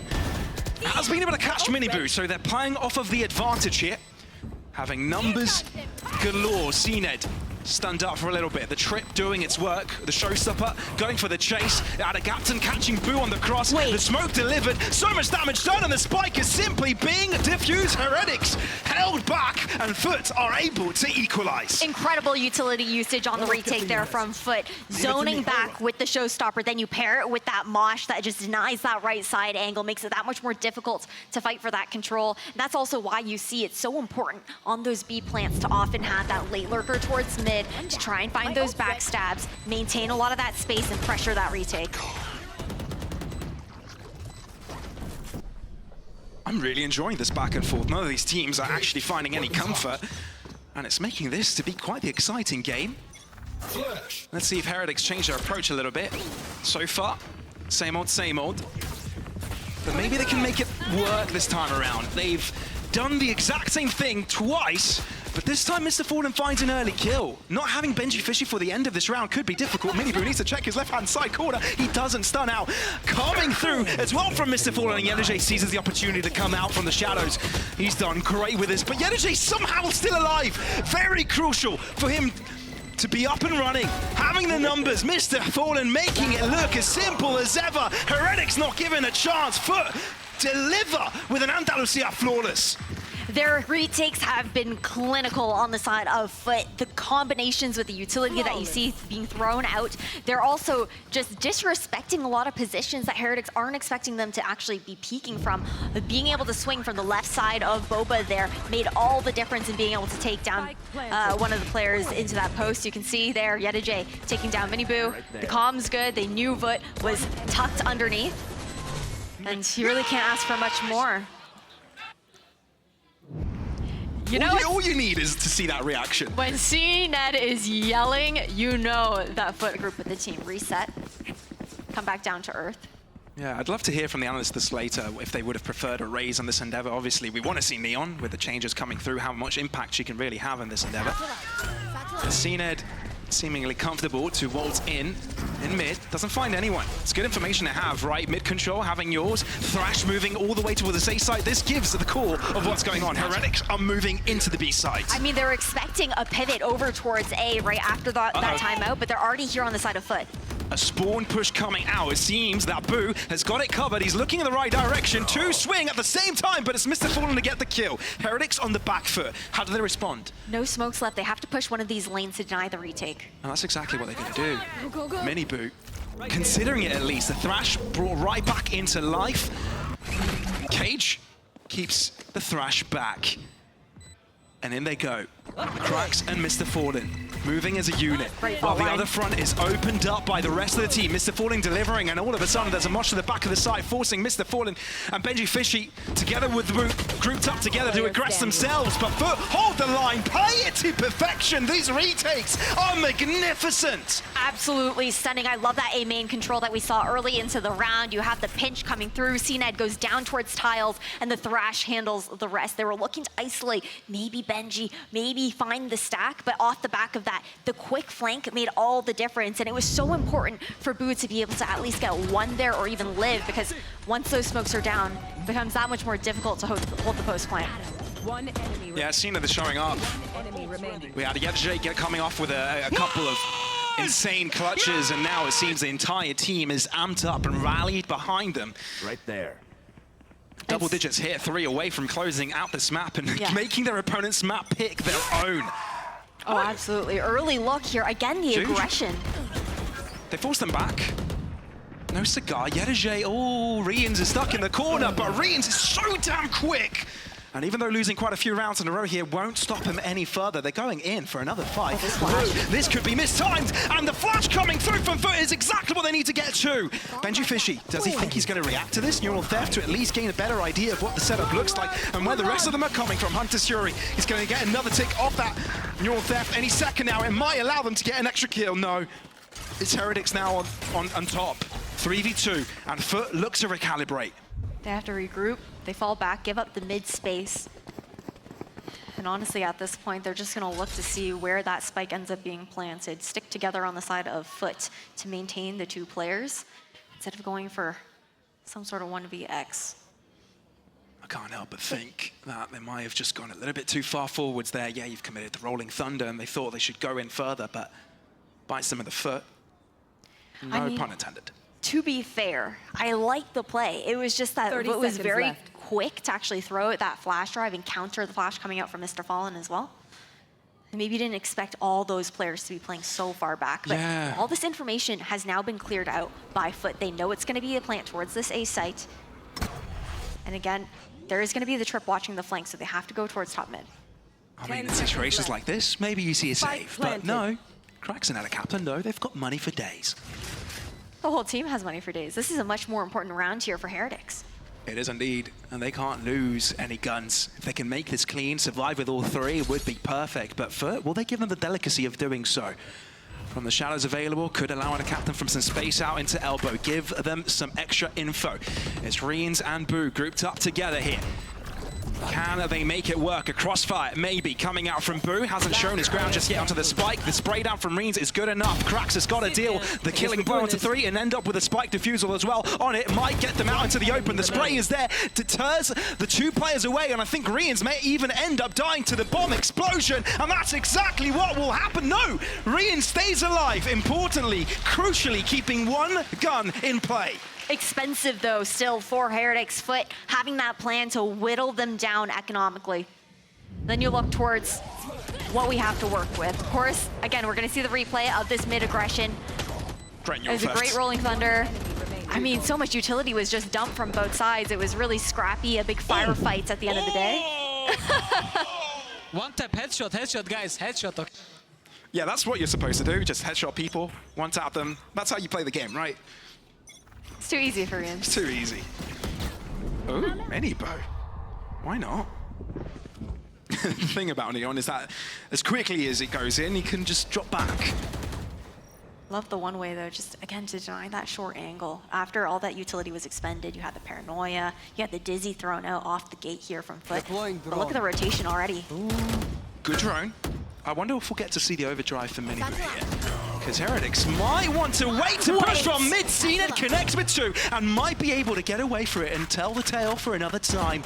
Has been able to catch Miniboo, so they're playing off of the advantage here. Having numbers galore. CNED stunned up for a little bit. The trip doing its work. The showstopper going for the chase. Adagapton catching Boo on the cross. The smoke delivered. So much damage done, and the spike is simply being diffused. Heretics held back, and FUT are able to equalize. Incredible utility usage on the retake there from FUT. Zoning back with the showstopper. Then you pair it with that mosh that just denies that right side angle, makes it that much more difficult to fight for that control. And that's also why you see it's so important on those B plants to often have that late lurker towards mid to try and find those backstabs, maintain a lot of that space, and pressure that retake. I'm really enjoying this back and forth. None of these teams are actually finding any comfort, and it's making this to be quite the exciting game. Let's see if Heretics change their approach a little bit. So far, same old, but maybe they can make it work this time around. They've done the exact same thing twice, but this time Mr. Fallen finds an early kill. Not having Benji Fishy for the end of this round could be difficult. Miniboo needs to check his left-hand side corner. He doesn't stun out. Coming through as well from Mr. Fallen, and Yetajay seizes the opportunity to come out from the shadows. He's done great with this, but Yetajay somehow still alive. Very crucial for him to be up and running, having the numbers. Mr. Fallen making it look as simple as ever. Heretics not given a chance. FUT deliver with an Andalusia flawless. Their retakes have been clinical on the side of FUT. The combinations with the utility that you see being thrown out, they're also just disrespecting a lot of positions that Heretics aren't expecting them to actually be peeking from. Being able to swing from the left side of Boba there made all the difference in being able to take down one of the players into that post. You can see there, Yetajay taking down Miniboo. The comm's good. They knew FUT was tucked underneath. And you really can't ask for much more. You know, all you need is to see that reaction. When CNED is yelling, you know that FUT group with the team reset, come back down to earth. Yeah, I'd love to hear from the analysts this later if they would have preferred a raise on this Endeavor. Obviously, we want to see Neon with the changes coming through, how much impact she can really have on this Endeavor. CNED seemingly comfortable to waltz in mid, doesn't find anyone. It's good information to have, right? Mid control, having yours. Thrash moving all the way towards the A side. This gives the core of what's going on. Heretics are moving into the B side. I mean, they're expecting a pivot over towards A right after that timeout, but they're already here on the side of FUT. A spawn push coming out. It seems that Boo has got it covered. He's looking in the right direction. Two swing at the same time, but it's Mr. Fallen to get the kill. Heretics on the back foot. How do they respond? No smokes left. They have to push one of these lanes to deny the retake. And that's exactly what they're going to do. Mini Boo, considering it at least. The Thrash brought right back into life. Cage keeps the Thrash back. And in they go. Cracks and Mr. Fallen moving as a unit, while the other front is opened up by the rest of the team. Mr. Fallen delivering, and all of a sudden there's a mosh to the back of the site, forcing Mr. Fallen and Benji Fishy together with the Boot grouped up together to aggress themselves. But FUT hold the line, play it to perfection. These retakes are magnificent. Absolutely stunning. I love that A main control that we saw early into the round. You have the pinch coming through. CNED goes down towards tiles, and the Thrash handles the rest. They were looking to isolate maybe Benji, maybe find the stack, but off the back of that, the quick flank made all the difference, and it was so important for Boo to be able to at least get one there or even live, because once those smokes are down, it becomes that much more difficult to hold the post plant. One enemy. Yeah, Cena they're showing up. Enemy remaining. We had Yetjay coming off with a couple of insane clutches, and now it seems the entire team is amped up and rallied behind them. Right there. Double digits here, 3 away from closing out this map and making their opponent's map pick their own. Oh, absolutely. Early look here. Again, the aggression. They force them back. No cigar. Yetjay. Oh, Rians is stuck in the corner, but Rians is so damn quick. And even though losing quite a few rounds in a row here won't stop him any further, they're going in for another fight. This could be mistimed, and the flash coming through from FUT is exactly what they need to get to. Benji Fishy, does he think he's going to react to this Neural Theft to at least gain a better idea of what the setup looks like and where the rest of them are coming from? Hunter's Fury is going to get another tick off that Neural Theft any second now. It might allow them to get an extra kill. No, it's Heretics now on top. 3v2, and FUT looks to recalibrate. They have to regroup. They fall back, give up the mid space. And honestly, at this point, they're just going to look to see where that spike ends up being planted. Stick together on the side of FUT to maintain the two players instead of going for some sort of 1vx. I can't help but think that they might have just gone a little bit too far forwards there. Yeah, you've committed the Rolling Thunder, and they thought they should go in further, but bites them in the foot. No pun intended. To be fair, I like the play. It was just that it was very quick to actually throw that flash drive and counter the flash coming out from Mr. Fallen as well. And maybe you didn't expect all those players to be playing so far back, but all this information has now been cleared out by FUT. They know it's going to be a plant towards this A site. And again, there is going to be the trip watching the flank, so they have to go towards top mid. I mean, in situations like this, maybe you see a save, but no. Cracks and Kaplan, no, they've got money for days. The whole team has money for days. This is a much more important round here for Heretics. It is indeed, and they can't lose any guns. If they can make this clean, survive with all 3, it would be perfect. But FUT, will they give them the delicacy of doing so? From the shadows available, could allow a captain from some space out into elbow, give them some extra info. It's Rians and Boo grouped up together here. Can they make it work? A crossfire, maybe, coming out from Boo. Hasn't shown his ground just yet onto the spike. The spray down from Reens is good enough. Cracks has got to deal the killing blow onto 3 and end up with a spike defusal as well on it. Might get them out into the open. The spray is there, deters the 2 players away, and I think Reens may even end up dying to the bomb explosion, and that's exactly what will happen. No, Reens stays alive, importantly, crucially, keeping 1 gun in play. Expensive, though, still for Heretics. FUT having that plan to whittle them down economically. Then you look towards what we have to work with. Of course, again, we're going to see the replay of this mid-aggression. It was a great Rolling Thunder. I mean, so much utility was just dumped from both sides. It was really scrappy, a big firefight at the end of the day. One tap, headshot, guys, headshot. Okay. Yeah, that's what you're supposed to do, just headshot people, one tap them. That's how you play the game, right? It's too easy for Ian. It's too easy. Oh, mini bow. Why not? The thing about Neon is that as quickly as it goes in, he can just drop back. Love the one way, though, just, again, to deny that short angle. After all that utility was expended, you had the paranoia, you had the dizzy thrown out off the gate here from FUT. But look at the rotation already. Ooh. Good drone. I wonder if we'll get to see the overdrive for mini bow here. Because Heretics might want to wait to push from mid. CNED connects with 2 and might be able to get away for it and tell the tale for another time.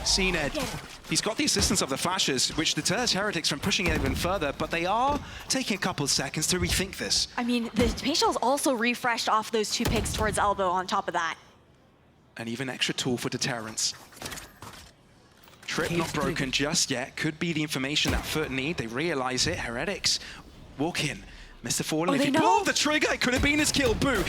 CNED, he's got the assistance of the flashes, which deters Heretics from pushing it even further, but they are taking a couple of seconds to rethink this. I mean, the paint shell's also refreshed off those 2 picks towards elbow on top of that. And even extra tool for deterrence. Trip not broken just yet. Could be the information that FUT need. They realize it. Heretics walk in. Mr. Fallen, if he pulled the trigger, it could have been his kill. Boo.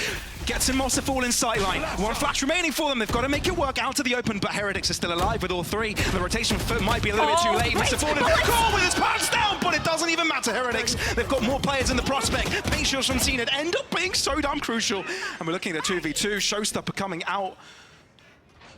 Gets him Mr. Fallen sideline. One flash remaining for them. They've got to make it work out to the open, but Heretics are still alive with all 3. The rotation from FUT might be a little bit too late. Mr. Fallen caught with his pants down, but it doesn't even matter. Heretics, they've got more players in the prospect. Paint shields from CNED end up being so damn crucial. And we're looking at a 2v2. Showstopper coming out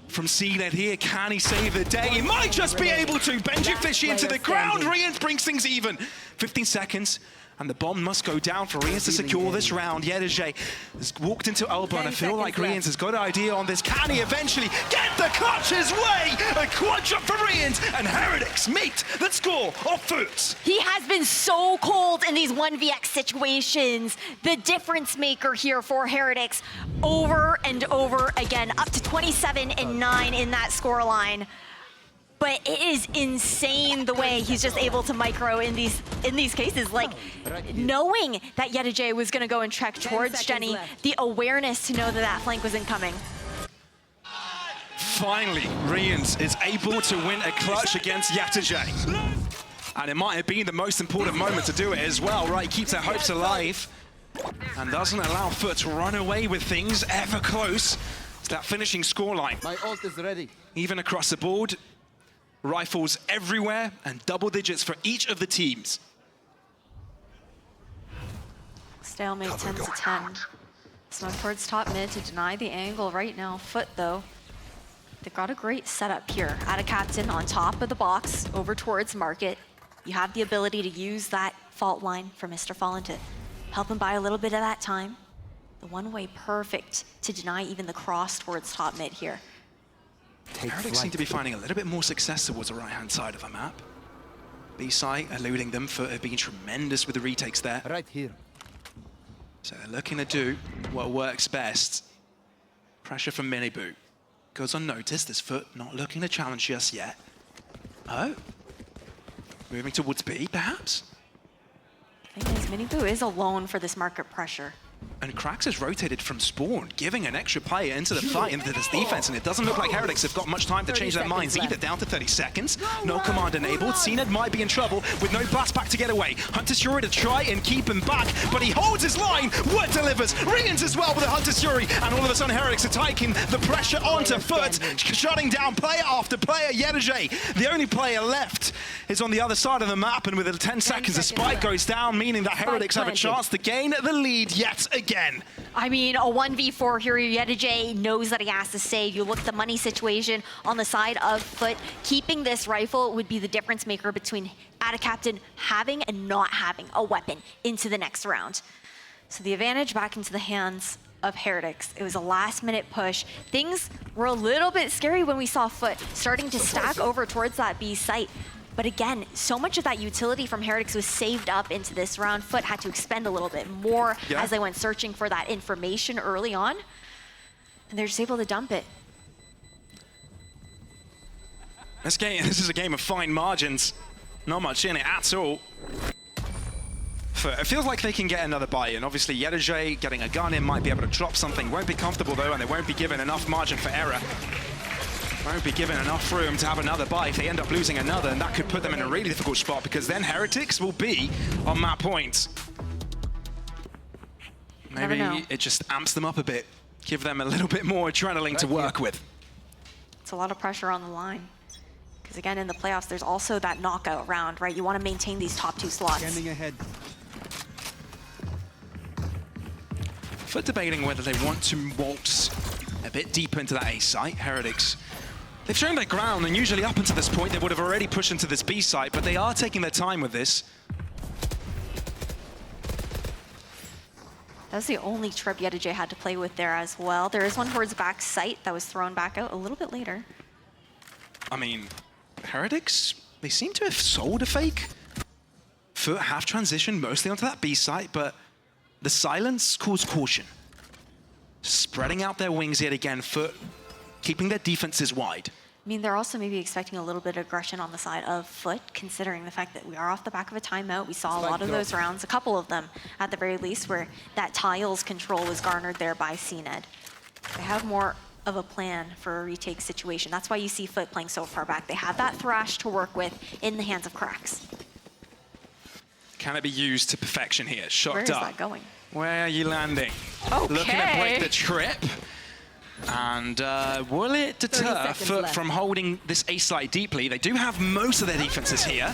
from CNED here. Can he save the day? He might just be able to. Benji Fishy into the ground. Rians brings things even. 15 seconds. And the bomb must go down for Rians to secure this round. Yedeje has walked into elbow, and I feel like Rians has got an idea on this. Can he eventually get the clutch his way? A quadruple for Rians, and Heretics meet the score of FUT. He has been so cold in these 1vx situations. The difference maker here for Heretics over and over again, up to 27-9 in that scoreline. But it is insane the way he's just able to micro in these cases. Like, knowing that Yedeje was going to go and trek towards Jenny, the awareness to know that that flank was incoming. Finally, Rians is able to win a clutch against Yedeje. And it might have been the most important moment to do it as well, right? Keeps their hopes alive and doesn't allow FUT to run away with things ever close to that finishing scoreline. My ult is ready. Even across the board, rifles everywhere and double digits for each of the teams. Stalemate 10-10. Smoke towards top mid to deny the angle right now. FUT though, they've got a great setup here. Add a captain on top of the box over towards market. You have the ability to use that fault line for Mr. Fallen to help him buy a little bit of that time. The one-way perfect to deny even the cross towards top mid here. Heretics seem to be finding a little bit more success towards the right-hand side of the map. B-side eluding them. FUT have been tremendous with the retakes there. Right here. So they're looking to do what works best. Pressure from Miniboo goes unnoticed as FUT not looking to challenge just yet. Oh, moving towards B, perhaps? The thing is, Miniboo is alone for this market pressure. And Krax has rotated from spawn, giving an extra player into the fight, into this defense, and it doesn't look like Heretics have got much time to change their minds either. Down to 30 seconds, no command enabled. CNED might be in trouble with no blast pack to get away. Hunter's Fury to try and keep him back, but he holds his line. What delivers? Rians as well with a Hunter's Fury, and all of a sudden Heretics are taking the pressure onto FUT, shutting down player after player. Yedeje, the only player left, is on the other side of the map, and within 10 seconds the spike goes down, meaning that Heretics have a chance to gain the lead yet again. I mean, a 1v4 here, Yedeje knows that he has to save. You look at the money situation on the side of FUT. Keeping this rifle would be the difference maker between Ada Captain having and not having a weapon into the next round. So the advantage back into the hands of Heretics. It was a last-minute push. Things were a little bit scary when we saw FUT starting to stack over towards that B site. But again, so much of that utility from Heretics was saved up into this round. FUT had to expend a little bit more as they went searching for that information early on. And they're just able to dump it. This is a game of fine margins. Not much in it at all. It feels like they can get another buy-in. Obviously, Yedeje getting a gun in might be able to drop something. Won't be comfortable though, and they won't be given enough margin for error. Won't be given enough room to have another buy if they end up losing another, and that could put them in a really difficult spot because then Heretics will be on map points. Maybe it just amps them up a bit, give them a little bit more adrenaline to work with. It's a lot of pressure on the line. Because again, in the playoffs, there's also that knockout round, right? You want to maintain these top 2 slots. Standing ahead. FUT debating whether they want to waltz a bit deeper into that A site. Heretics, they've shown their ground, and usually up until this point they would have already pushed into this B site, but they are taking their time with this. That's the only trip Yedeje had to play with there as well. There is one towards back site that was thrown back out a little bit later. I mean, Heretics, they seem to have sold a fake. FUT have transitioned mostly onto that B site, but the silence calls caution. Spreading out their wings yet again, FUT keeping their defenses wide. I mean, they're also maybe expecting a little bit of aggression on the side of FUT, considering the fact that we are off the back of a timeout. We saw a lot of those rounds, a couple of them at the very least, where that tiles control was garnered there by CNED. They have more of a plan for a retake situation. That's why you see FUT playing so far back. They have that thrash to work with in the hands of Cracks. Can it be used to perfection here? Shocked Where is up. that going? Where are you landing? Okay. Looking to break the trip. And will it deter FUT from holding this A site deeply? They do have most of their defenses here.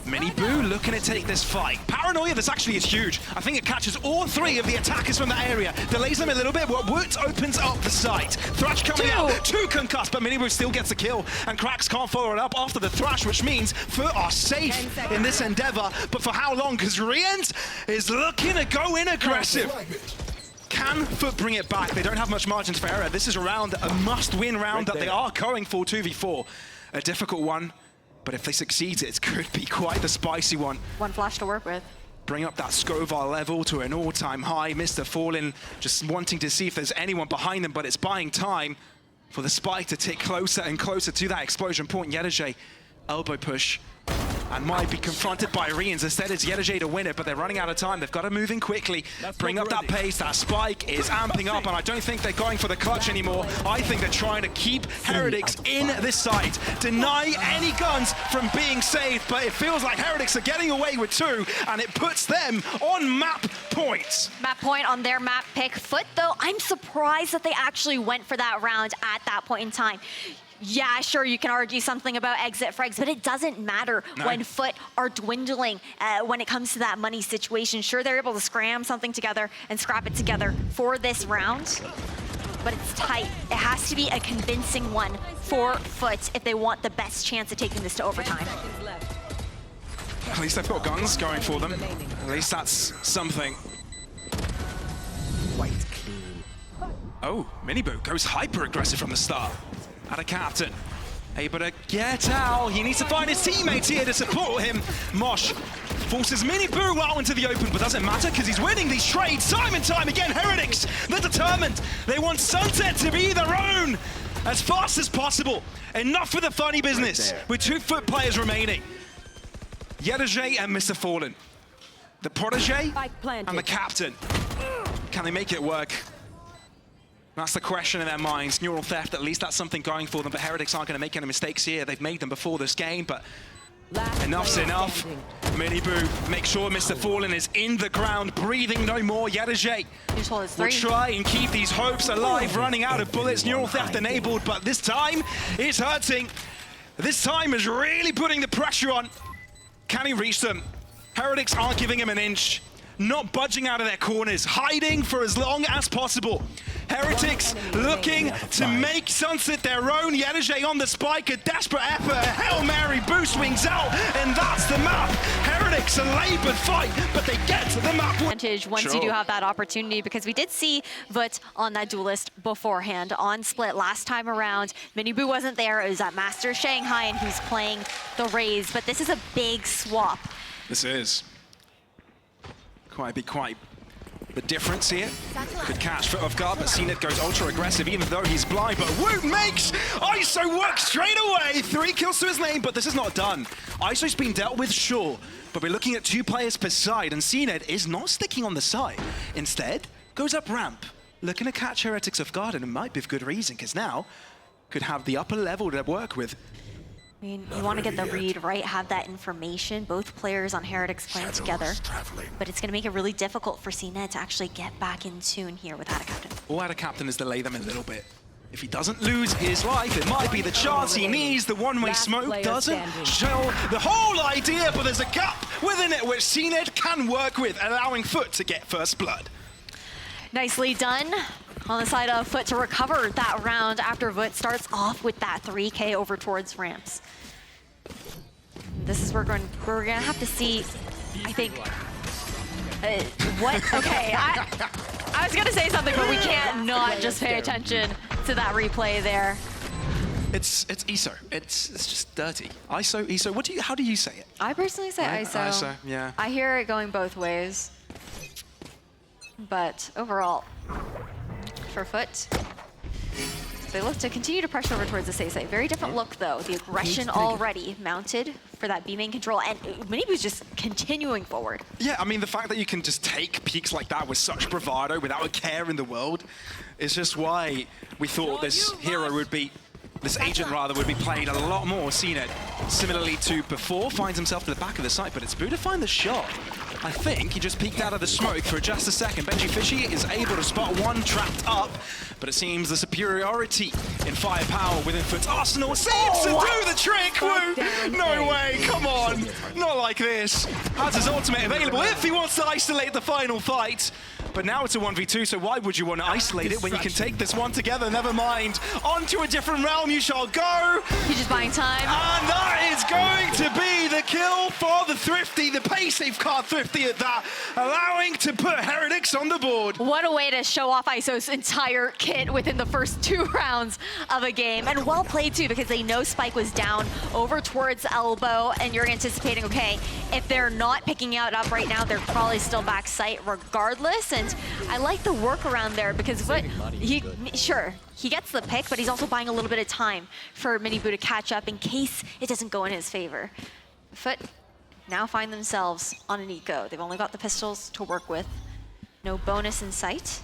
Miniboo looking to take this fight. Paranoia, this actually is huge. I think it catches all three of the attackers from that area. Delays them a little bit, but Woot opens up the site. Thrash coming out, 2 concussed, but Miniboo still gets a kill. And Cracks can't follow it up after the Thrash, which means FUT are safe in this endeavor. But for how long? Because Riens is looking to go in aggressive. Can FUT bring it back? They don't have much margins for error. This is a must-win round that they are going for 2v4. A difficult one, but if they succeed, it could be quite the spicy one. One flash to work with. Bring up that Scovar level to an all-time high. Mr. Fallen just wanting to see if there's anyone behind them, but it's buying time for the spike to tick closer and closer to that explosion point. Yedajay, elbow push, and might be confronted by Riens. Instead, it's Yedajay to win it, but they're running out of time. They've got to move in quickly, bring up that pace. That spike is amping up, and I don't think they're going for the clutch anymore. I think they're trying to keep Heretics in this site, deny any guns from being saved, but it feels like Heretics are getting away with 2, and it puts them on map points. Map point on their map pick. FUT, though, I'm surprised that they actually went for that round at that point in time. Yeah, sure, you can argue something about exit frags, but it doesn't matter when FUT are dwindling when it comes to that money situation. Sure, they're able to scram something together and scrap it together for this round, but it's tight. It has to be a convincing one for FUT if they want the best chance of taking this to overtime. At least they've got guns going for them. At least that's something. Quite clean. Oh, Miniboo goes hyper-aggressive from the start. At a captain. Able to get out. He needs to find his teammates here to support him. Mosh forces Miniboo out into the open, but doesn't matter because he's winning these trades time and time again. Heretics, they're determined. They want Sunset to be their own as fast as possible. Enough for the funny business with 2 FUT players remaining. Yedajay and Mr. Fallen. The protege and the captain. Can they make it work? That's the question in their minds. Neural theft, at least that's something going for them, but Heretics aren't going to make any mistakes here. They've made them before this game, but enough's enough. Miniboo, make sure Mr. Fallen is in the ground, breathing no more. Yedajay will try and keep these hopes alive, running out of bullets. Neural theft enabled, but this time it's hurting. This time is really putting the pressure on. Can he reach them? Heretics aren't giving him an inch. Not budging out of their corners, hiding for as long as possible. Heretics looking to make Sunset their own. Yedajay on the spike, a desperate effort, a Hail Mary boost wings out, and that's the map. Heretics a labored fight, but they get to the map. Advantage once you do have that opportunity, because we did see VUT on that duelist beforehand on split last time around. Miniboo wasn't there, it was at Master Shanghai, and he's playing the Raze, but this is a big swap. This is quite the difference here. Could catch FUT off guard, but CNED goes ultra aggressive even though he's blind, but Woot makes ISO work straight away. 3 kills to his name, but this is not done. ISO's been dealt with, sure, but we're looking at 2 players per side, and CNED is not sticking on the side. Instead, goes up ramp, looking to catch Heretics off guard, and it might be for good reason, because now could have the upper level to work with. I mean, you want to get the read right, have that information, both players on Heretics playing together, but it's going to make it really difficult for CNED to actually get back in tune here without a captain. All out of captain is delay them a little bit. If he doesn't lose his life, it might be the chance he needs. The one-way smoke doesn't show the whole idea, but there's a gap within it which CNED can work with, allowing FUT to get first blood. Nicely done on the side of FUT to recover that round after VUT starts off with that 3K over towards ramps. This is where we're gonna have to see, I think, what? Okay, I was gonna say something, but we can't not just pay attention to that replay there. It's ISO. It's just dirty. ISO. How do you say it? I personally say ISO. ISO, yeah. I hear it going both ways, but overall, for FUT, They look to continue to pressure over towards the Seisei. Very different look, though. The aggression already mounted for that B main control, and Minibu's just continuing forward. Yeah, I mean, the fact that you can just take peaks like that with such bravado without a care in the world is just why we thought this hero would be, this agent rather, would be played a lot more. CNED, similarly to before, finds himself to the back of the site, but it's Boo to find the shot. I think he just peeked out of the smoke for just a second. Benji Fishy is able to spot one trapped up, but it seems the superiority in firepower within FUT's arsenal seems to do the trick. Woo! No way, come on, not like this. Has his ultimate available if he wants to isolate the final fight. But now it's a 1v2, so why would you want to isolate it when you can take this one together? Never mind. On to a different realm you shall go. He's just buying time. And that is going to be the kill for the Thrifty, the pay safe card Thrifty at that, allowing to put Heretics on the board. What a way to show off ISO's entire kit within the first 2 rounds of a game. And well played, too, because they know Spike was down over towards elbow, and you're anticipating, okay, if they're not picking it up right now, they're probably still back site regardless. And I like the workaround there because he gets the pick, but he's also buying a little bit of time for Minibu to catch up in case it doesn't go in his favor. FUT now find themselves on an eco. They've only got the pistols to work with. No bonus in sight.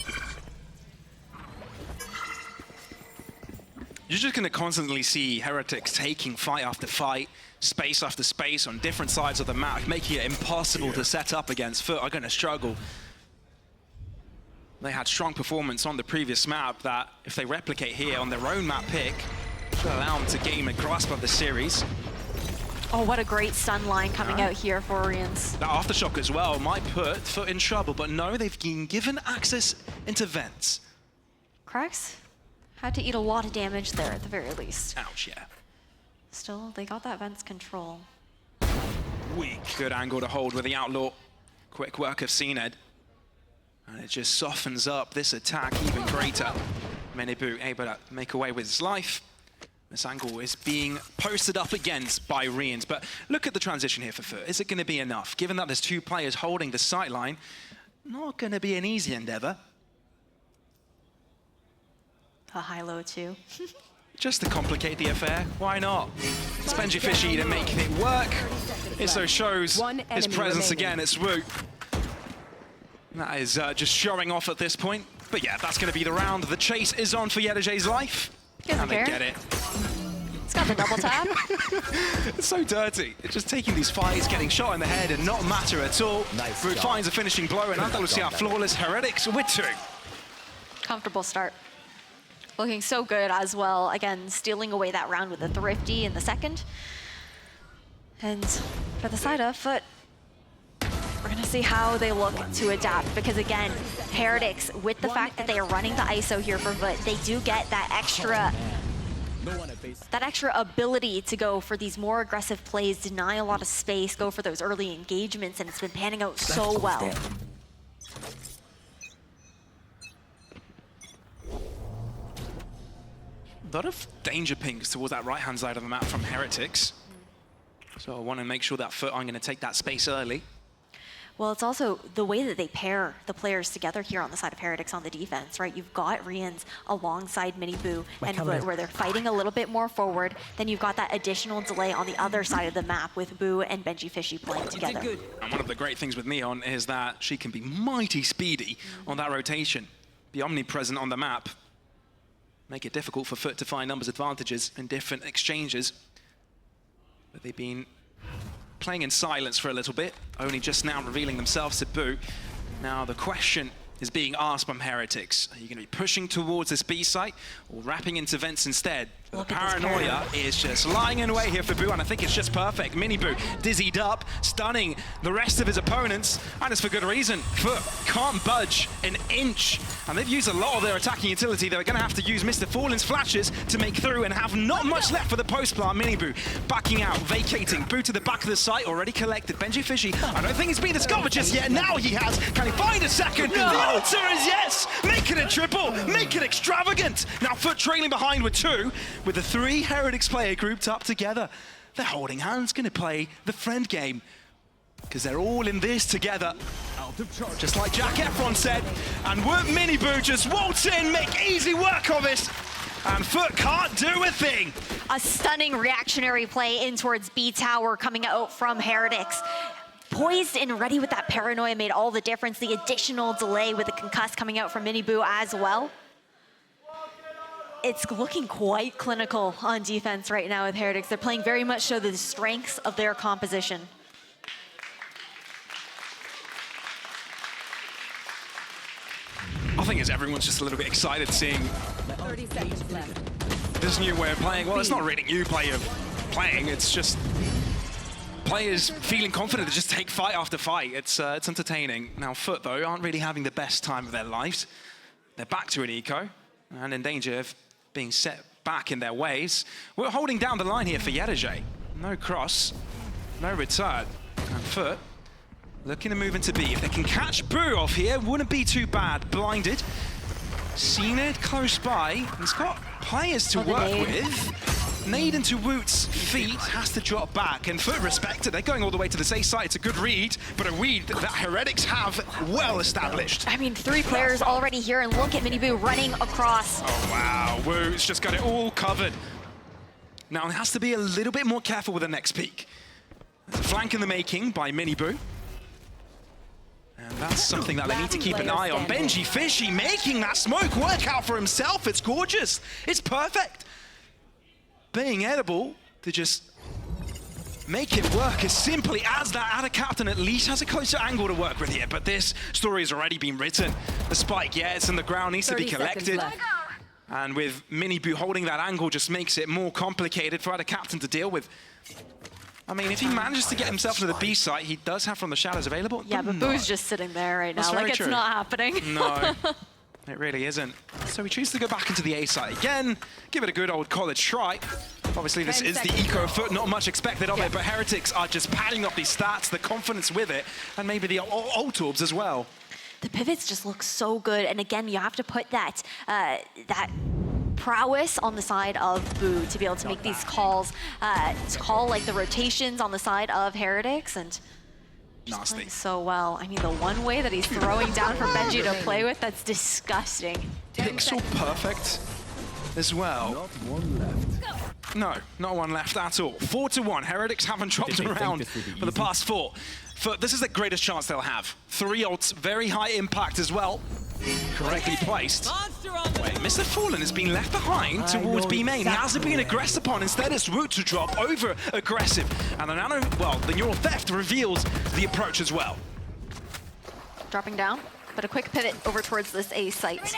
You're just going to constantly see Heretics taking fight after fight, space after space on different sides of the map, making it impossible to set up against. FUT are going to struggle. They had strong performance on the previous map that, if they replicate here on their own map pick, should allow them to gain a grasp of the series. Oh, what a great stun line coming out here for Orions. That aftershock as well might put FUT in trouble, but no, they've been given access into vents. Cracks had to eat a lot of damage there at the very least. Ouch, yeah. Still, they got that vents control. Weak. Good angle to hold with the Outlaw. Quick work of CNED. And it just softens up this attack even greater. Minibu able to make away with his life. This angle is being posted up against by Rians. But look at the transition here for FUT. Is it going to be enough? Given that there's 2 players holding the sight line, not going to be an easy endeavor. A high-low too. Just to complicate the affair, why not? It's Benji Fishy to make it work. Iso shows his presence again. It's Wu. That is just showing off at this point. But yeah, that's going to be the round. The chase is on for Yedajay's life. And they get it. It's got the double tap. It's so dirty. It's just taking these fights, getting shot in the head, and not matter at all. Nice Wu finds a finishing blow, and Andalusia flawless. Heretics with 2. Comfortable start. Looking so good as well. Again, stealing away that round with the Thrifty in the second. And for the side of FUT, we're going to see how they look to adapt, because again, Heretics, with the fact that they are running the ISO here for FUT, they do get that extra ability to go for these more aggressive plays, deny a lot of space, go for those early engagements, and it's been panning out so well. A lot of danger pings towards that right-hand side of the map from Heretics. So I want to make sure that FUT aren't going to take that space early. Well, it's also the way that they pair the players together here on the side of Heretics on the defense, right? You've got Rians alongside Minibu and FUT, where they're fighting a little bit more forward. Then you've got that additional delay on the other side of the map with Boo and Benji Fishy playing together. And one of the great things with Neon is that she can be mighty speedy on that rotation, be omnipresent on the map, make it difficult for FUT to find numbers advantages in different exchanges. But they've been playing in silence for a little bit, only just now revealing themselves to Boo. Now the question is being asked from Heretics. Are you going to be pushing towards this B site or wrapping into vents instead? The paranoia is just lying in wait here for Boo, and I think it's just perfect. Minibu dizzied up, stunning the rest of his opponents, and it's for good reason. FUT can't budge an inch, and they've used a lot of their attacking utility. They're going to have to use Mr. Fallen's flashes to make through and have not much left for the post plant. Minibu backing out, vacating. Boo to the back of the site, already collected. Benji Fishy, I don't think he's been discovered just yet. Now he has. Can he find a second? No. The answer is yes! Make it a triple, make it extravagant. Now FUT trailing behind with 2, with the 3 Heretics player grouped up together. They're holding hands, going to play the friend game, because they're all in this together. Just like Jack Efron said. And Minibu just waltz in, make easy work of it. and FUT can't do a thing. A stunning reactionary play in towards B Tower coming out from Heretics. Poised and ready with that paranoia made all the difference. The additional delay with the concuss coming out from Miniboo as well. It's looking quite clinical on defense right now with Heretics. They're playing very much so the strengths of their composition. I think as everyone's just a little bit excited seeing 30 seconds left. this new way of playing. Well, it's not really new way of playing. It's just players feeling confident to just take fight after fight. It's entertaining. Now, FUT, though, aren't really having the best time of their lives. They're back to an eco and in danger of being set back in their ways. We're holding down the line here for Heretics. No cross, no return. And FUT looking to move into B. If they can catch Boo off here, wouldn't be too bad. Blinded. Seen it close by. He's got players to work with. Nade into Woot's feet, has to drop back, and FUT respected. They're going all the way to the safe side. It's a good read, but a read that Heretics have well established. I mean, 3 players already here, and look at Miniboo running across. Oh, wow. Woot's just got it all covered. Now, it has to be a little bit more careful with the next peek. There's a flank in the making by Miniboo. And that's something that they need to keep an eye on. Benji Fishy making that smoke work out for himself. It's gorgeous. It's perfect. Being edible to just make it work as simply as that. Ada Captain at least has a closer angle to work with here, but this story has already been written. The spike, yeah, it's in the ground, needs to be collected. And with Miniboo holding that angle just makes it more complicated for Ada Captain to deal with. I mean, if he manages to get himself to the B site, he does have from the shadows available. Yeah, but Boo's just sitting there right now. Like, it's not happening. No, it really isn't. So we choose to go back into the A site again, give it a good old college try. Obviously, this is the eco FUT, not much expected of it, but Heretics are just padding up these stats, the confidence with it, and maybe the ult orbs as well. The pivots just look so good, and again, you have to put that that prowess on the side of Boo to be able to make these calls, to call like the rotations on the side of Heretics, and just playing so well. I mean, the one way that he's throwing down for Benji to play with, that's disgusting. Pixel perfect as well. Not one left. No, not one left at all. 4-1. Heretics haven't dropped around for the past 4. This is the greatest chance they'll have. 3 ults, very high impact as well. Correctly placed. Wait, Mr. Fallen has been left behind towards B main. He hasn't been aggressed upon. Instead, it's Woot to drop over aggressive. And the neural theft reveals the approach as well. Dropping down, but a quick pivot over towards this A site.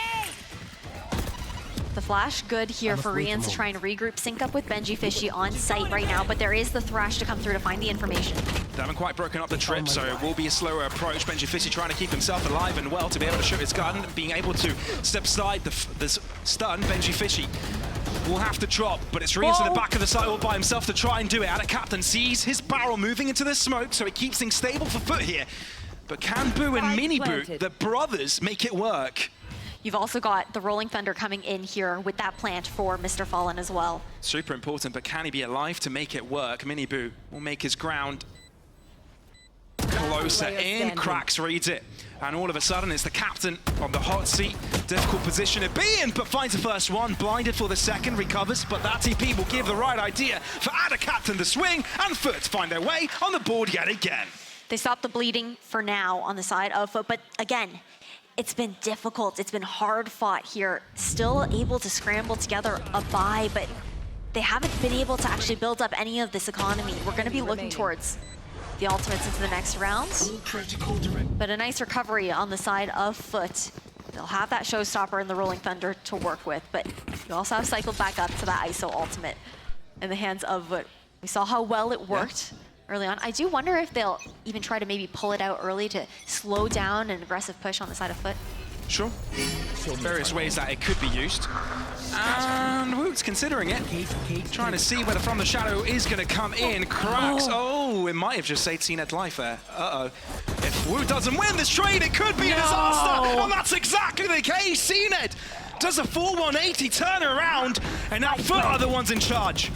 The flash, good here for Rians to try and regroup, sync up with Benji Fishy on site right now, but there is the thrash to come through to find the information. They haven't quite broken up the trip, so it will be a slower approach. Benji Fishy trying to keep himself alive and well to be able to shoot his gun, being able to step aside the stun. Benji Fishy will have to drop, but it's Rians to the back of the site all by himself to try and do it. Ada Captain sees his barrel moving into the smoke, so he keeps things stable for FUT here. But can Boo and Miniboo, the brothers, make it work? You've also got the Rolling Thunder coming in here with that plant for Mr. Fallen as well. Super important, but can he be alive to make it work? Miniboo will make his ground closer in. Cracks reads it. And all of a sudden, it's the captain on the hot seat. Difficult position to be in, but finds the first one. Blinded for the second, recovers, but that TP will give the right idea for Ada Captain to swing, and FUT find their way on the board yet again. They stop the bleeding for now on the side of FUT, but again, it's been difficult. It's been hard fought here. Still able to scramble together a buy, but they haven't been able to actually build up any of this economy. We're going to be looking towards the ultimates into the next round. But a nice recovery on the side of FUT. They'll have that showstopper in the Rolling Thunder to work with, but you also have cycled back up to that ISO ultimate in the hands of FUT. We saw how well it worked early on. I do wonder if they'll even try to maybe pull it out early to slow down an aggressive push on the side of FUT. Sure. Various ways that it could be used. And Woot's considering it. Trying to see whether From the Shadow is going to come in. Cracks. Oh, it might have just saved CNED life there. Uh-oh. If Woot doesn't win this trade, it could be a disaster. And that's exactly the case. CNED does a full 180 turn around, and now FUT are the ones in charge.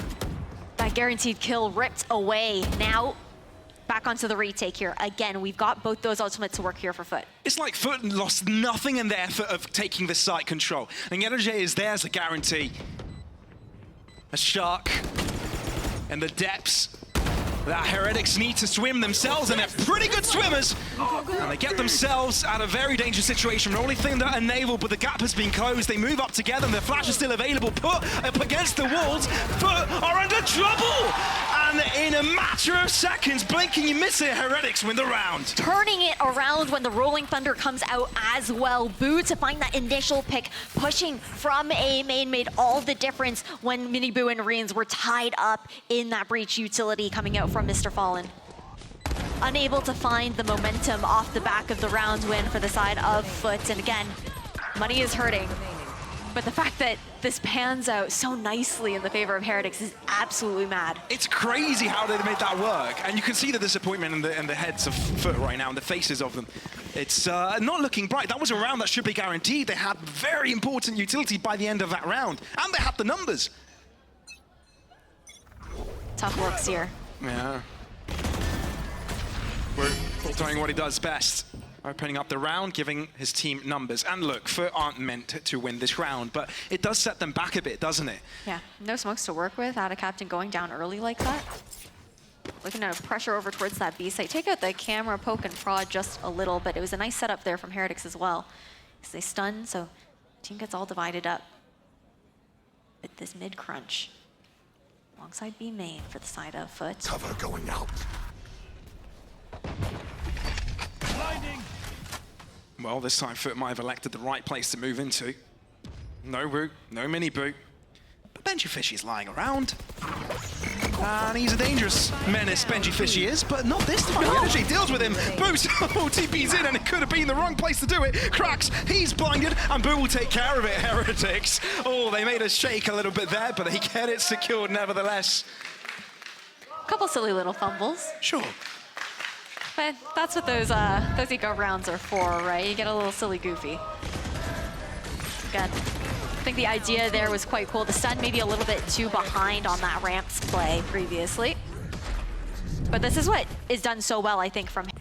That guaranteed kill ripped away. Now, back onto the retake here. Again, we've got both those ultimates to work here for FUT. It's like FUT lost nothing in the effort of taking the site control. And Heretics is there as a guarantee. A shark in the depths that Heretics need to swim themselves, and they're pretty good swimmers. And they get themselves out of a very dangerous situation. The only thing that enabled, but the gap has been closed. They move up together, and the flash is still available. Put up against the walls, FUT are under trouble. And in a matter of seconds, blink and you miss it, Heretics win the round. Turning it around when the Rolling Thunder comes out as well. Boo to find that initial pick, pushing from A main made all the difference when Miniboo and Reans were tied up in that breach utility coming out from Mr. Fallen. Unable to find the momentum off the back of the round win for the side of FUT. And again, money is hurting. But the fact that this pans out so nicely in the favor of Heretics is absolutely mad. It's crazy how they made that work. And you can see the disappointment in the heads of FUT right now, and the faces of them. It's not looking bright. That was a round that should be guaranteed. They had very important utility by the end of that round. And they had the numbers. Tough looks here. Yeah. We're doing what he does best. Opening up the round, giving his team numbers. And look, FUT aren't meant to win this round, but it does set them back a bit, doesn't it? Yeah, no smokes to work with. Out of captain going down early like that. Looking to pressure over towards that B site. Take out the camera, poke and prod just a little, but it was a nice setup there from Heretics as well. Because they stun, so the team gets all divided up. With this mid crunch. Alongside B main for the side of FUT. Cover going out. Well, this time FUT might have elected the right place to move into. No root, no mini boot. But Benji Fishy's lying around. And he's a dangerous menace, Benji Fishy is, but not this time. Energy deals with him. Boo's TP's in, and it could have been the wrong place to do it. Cracks, he's blinded, and Boo will take care of it, Heretics. Oh, they made us shake a little bit there, but they get it secured nevertheless. Couple silly little fumbles. Sure. But that's what those eco rounds are for, right? You get a little silly goofy. Again, I think the idea there was quite cool. The stun maybe a little bit too behind on that ramps play previously. But this is what is done so well, I think, from him.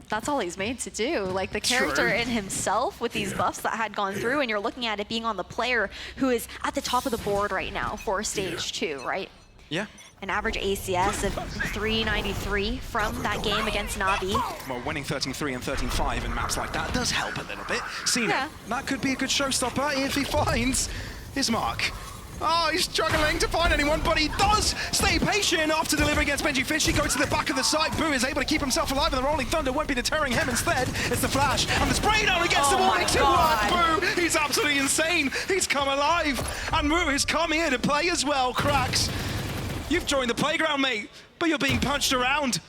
That's all he's made to do. Like the character in himself with these buffs that had gone through, and you're looking at it being on the player who is at the top of the board right now for stage 2, right? Yeah. An average ACS of 393 from that game against Navi. Well, winning 13-3 and 13-5 in maps like that does help a little bit. Cena, that could be a good showstopper if he finds his mark. Oh, he's struggling to find anyone, but he does stay patient after delivering against Benji Fish. He goes to the back of the site. Boo is able to keep himself alive, and the Rolling Thunder won't be deterring him. Instead, it's the flash and the spray down against the wall. Boo, he's absolutely insane. He's come alive, and Boo has come here to play as well. Cracks, you've joined the playground, mate, but you're being punched around.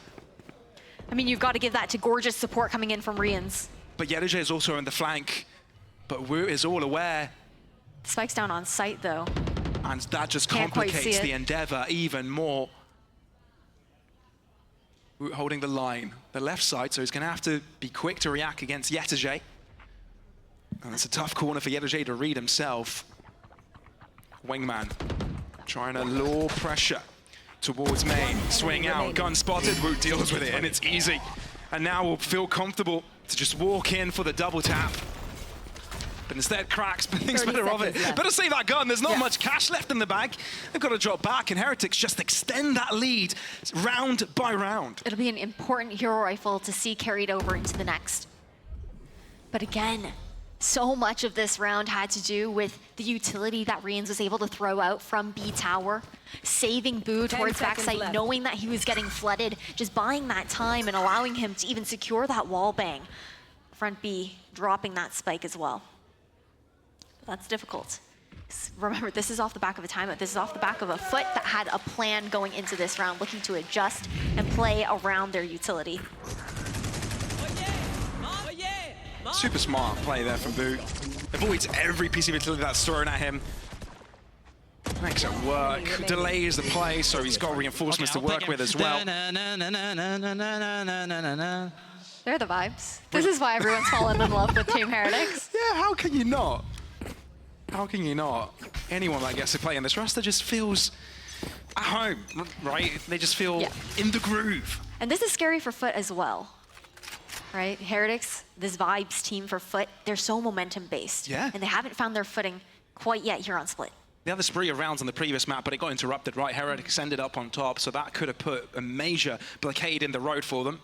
I mean, you've got to give that to gorgeous support coming in from Rians. But Yedige is also in the flank, but Wu is all aware. Spike's down on site, though. And that just Can't quite see complicates it. the endeavor even more. Wu holding the line, the left side, so he's going to have to be quick to react against Yetige. And it's a tough corner for Yetige to read himself. Wingman trying to lure pressure towards main. Swing out, gun spotted, Wu deals with it, and it's easy. And now we'll feel comfortable to just walk in for the double tap. But instead, Cracks thinks better of it. Better save that gun, there's not much cash left in the bag. They've got to drop back, and Heretics just extend that lead round by round. It'll be an important hero rifle to see carried over into the next. But again, so much of this round had to do with the utility that Rians was able to throw out from B tower, saving Boo towards backside, knowing that he was getting flooded, just buying that time and allowing him to even secure that wall bang. Front B dropping that spike as well. But that's difficult. Remember, this is off the back of a timeout. This is off the back of a FUT that had a plan going into this round, looking to adjust and play around their utility. Super smart play there from Boo. Avoids every piece of utility that's thrown at him. Makes it work, delays the play, so he's got reinforcements to work with as well. They're the vibes. This is why everyone's fallen in love with Team Heretics. Yeah, how can you not? How can you not? Anyone that gets to play in this roster just feels at home, right? They just feel in the groove. And this is scary for FUT as well, right? Heretics, this vibes team for FUT, they're so momentum based. Yeah. And they haven't found their footing quite yet here on Split. They had a spree of rounds on the previous map, but it got interrupted, right? Heretics ended up on top, so that could have put a major blockade in the road for them.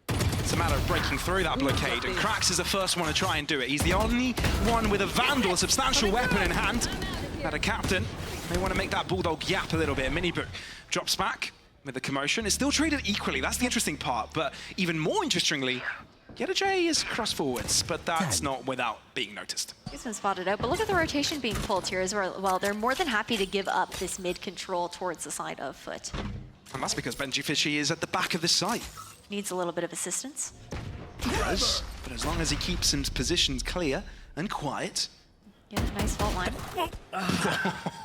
It's a matter of breaking through that blockade, and Krax is the first one to try and do it. He's the only one with a Vandal, a substantial weapon in hand. Had a captain. They want to make that Bulldog yap a little bit. Minibook drops back with the commotion. It's still treated equally. That's the interesting part. But even more interestingly, J is cross forwards, but that's not without being noticed. He's been spotted out, but look at the rotation being pulled here as well. They're more than happy to give up this mid control towards the side of FUT. And that's because Benji Fishy is at the back of the site. Needs a little bit of assistance. He does, but as long as he keeps his positions clear and quiet. Yeah, nice fault line.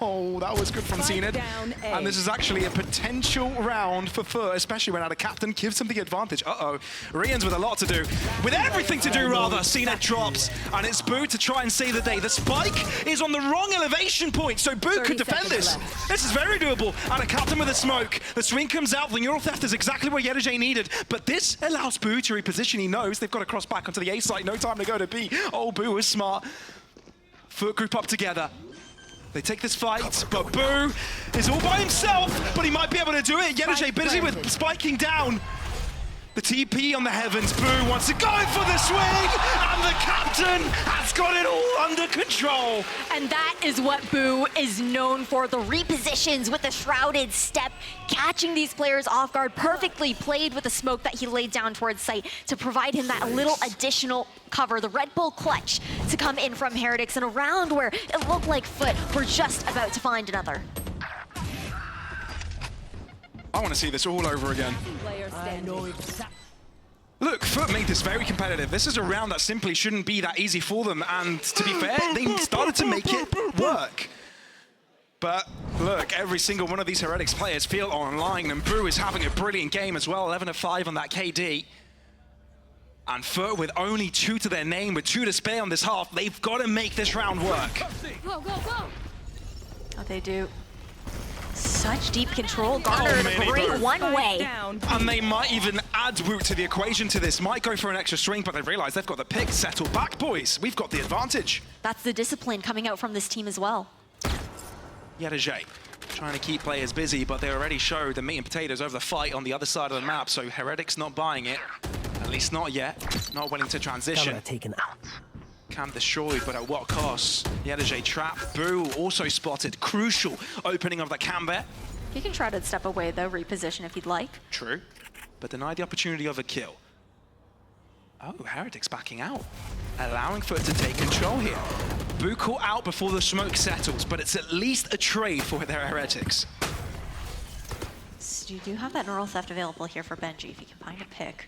Oh, that was good from Zenith. And this is actually a potential round for FUT, especially when our captain gives him the advantage. Uh-oh. Rian's with a lot to do. With everything to do, rather. Zenith drops, and it's Boo to try and save the day. The spike is on the wrong elevation point, so Boo could defend this. This is very doable. And a captain with a smoke. The swing comes out. The neural theft is exactly what J needed. But this allows Boo to reposition. He knows they've got to cross back onto the A site. No time to go to B. Oh, Boo is smart. FUT group up together. They take this fight, but Boo is all by himself, but he might be able to do it. J busy with spiking down. The TP on the heavens. Boo wants to go for the swing, and the captain has got it all under control. And that is what Boo is known for, the repositions with the shrouded step, catching these players off guard, perfectly played with the smoke that he laid down towards site to provide him that little additional cover, the Red Bull clutch to come in from Heretics in a round where it looked like FUT were just about to find another. I want to see this all over again. Look, FUT made this very competitive. This is a round that simply shouldn't be that easy for them, and to be fair, they started to make it work. But look, every single one of these Heretics players feel online, and Boo is having a brilliant game as well, 11 of 5 on that KD. And FUT with only 2 to their name, with 2 to spare on this half, they've got to make this round work. Go, go, go! Oh, they do. Such deep control. Garnered a great one-way. And they might even add Woot to the equation to this. Might go for an extra string, but they realize they've got the pick. Settle back, boys. We've got the advantage. That's the discipline coming out from this team as well. J trying to keep players busy, but they already showed the meat and potatoes over the fight on the other side of the map, so Heretics not buying it. At least not yet. Not willing to transition. Taken out. Cam destroyed, but at what cost? J trap. Boo also spotted. Crucial opening of the cam bet. You can try to step away though, reposition if you'd like. True, but denied the opportunity of a kill. Oh, Heretics backing out, allowing FUT to take control here. Boo caught out before the smoke settles, but it's at least a trade for their Heretics. So you do have that neural theft available here for Benji if you can find a pick.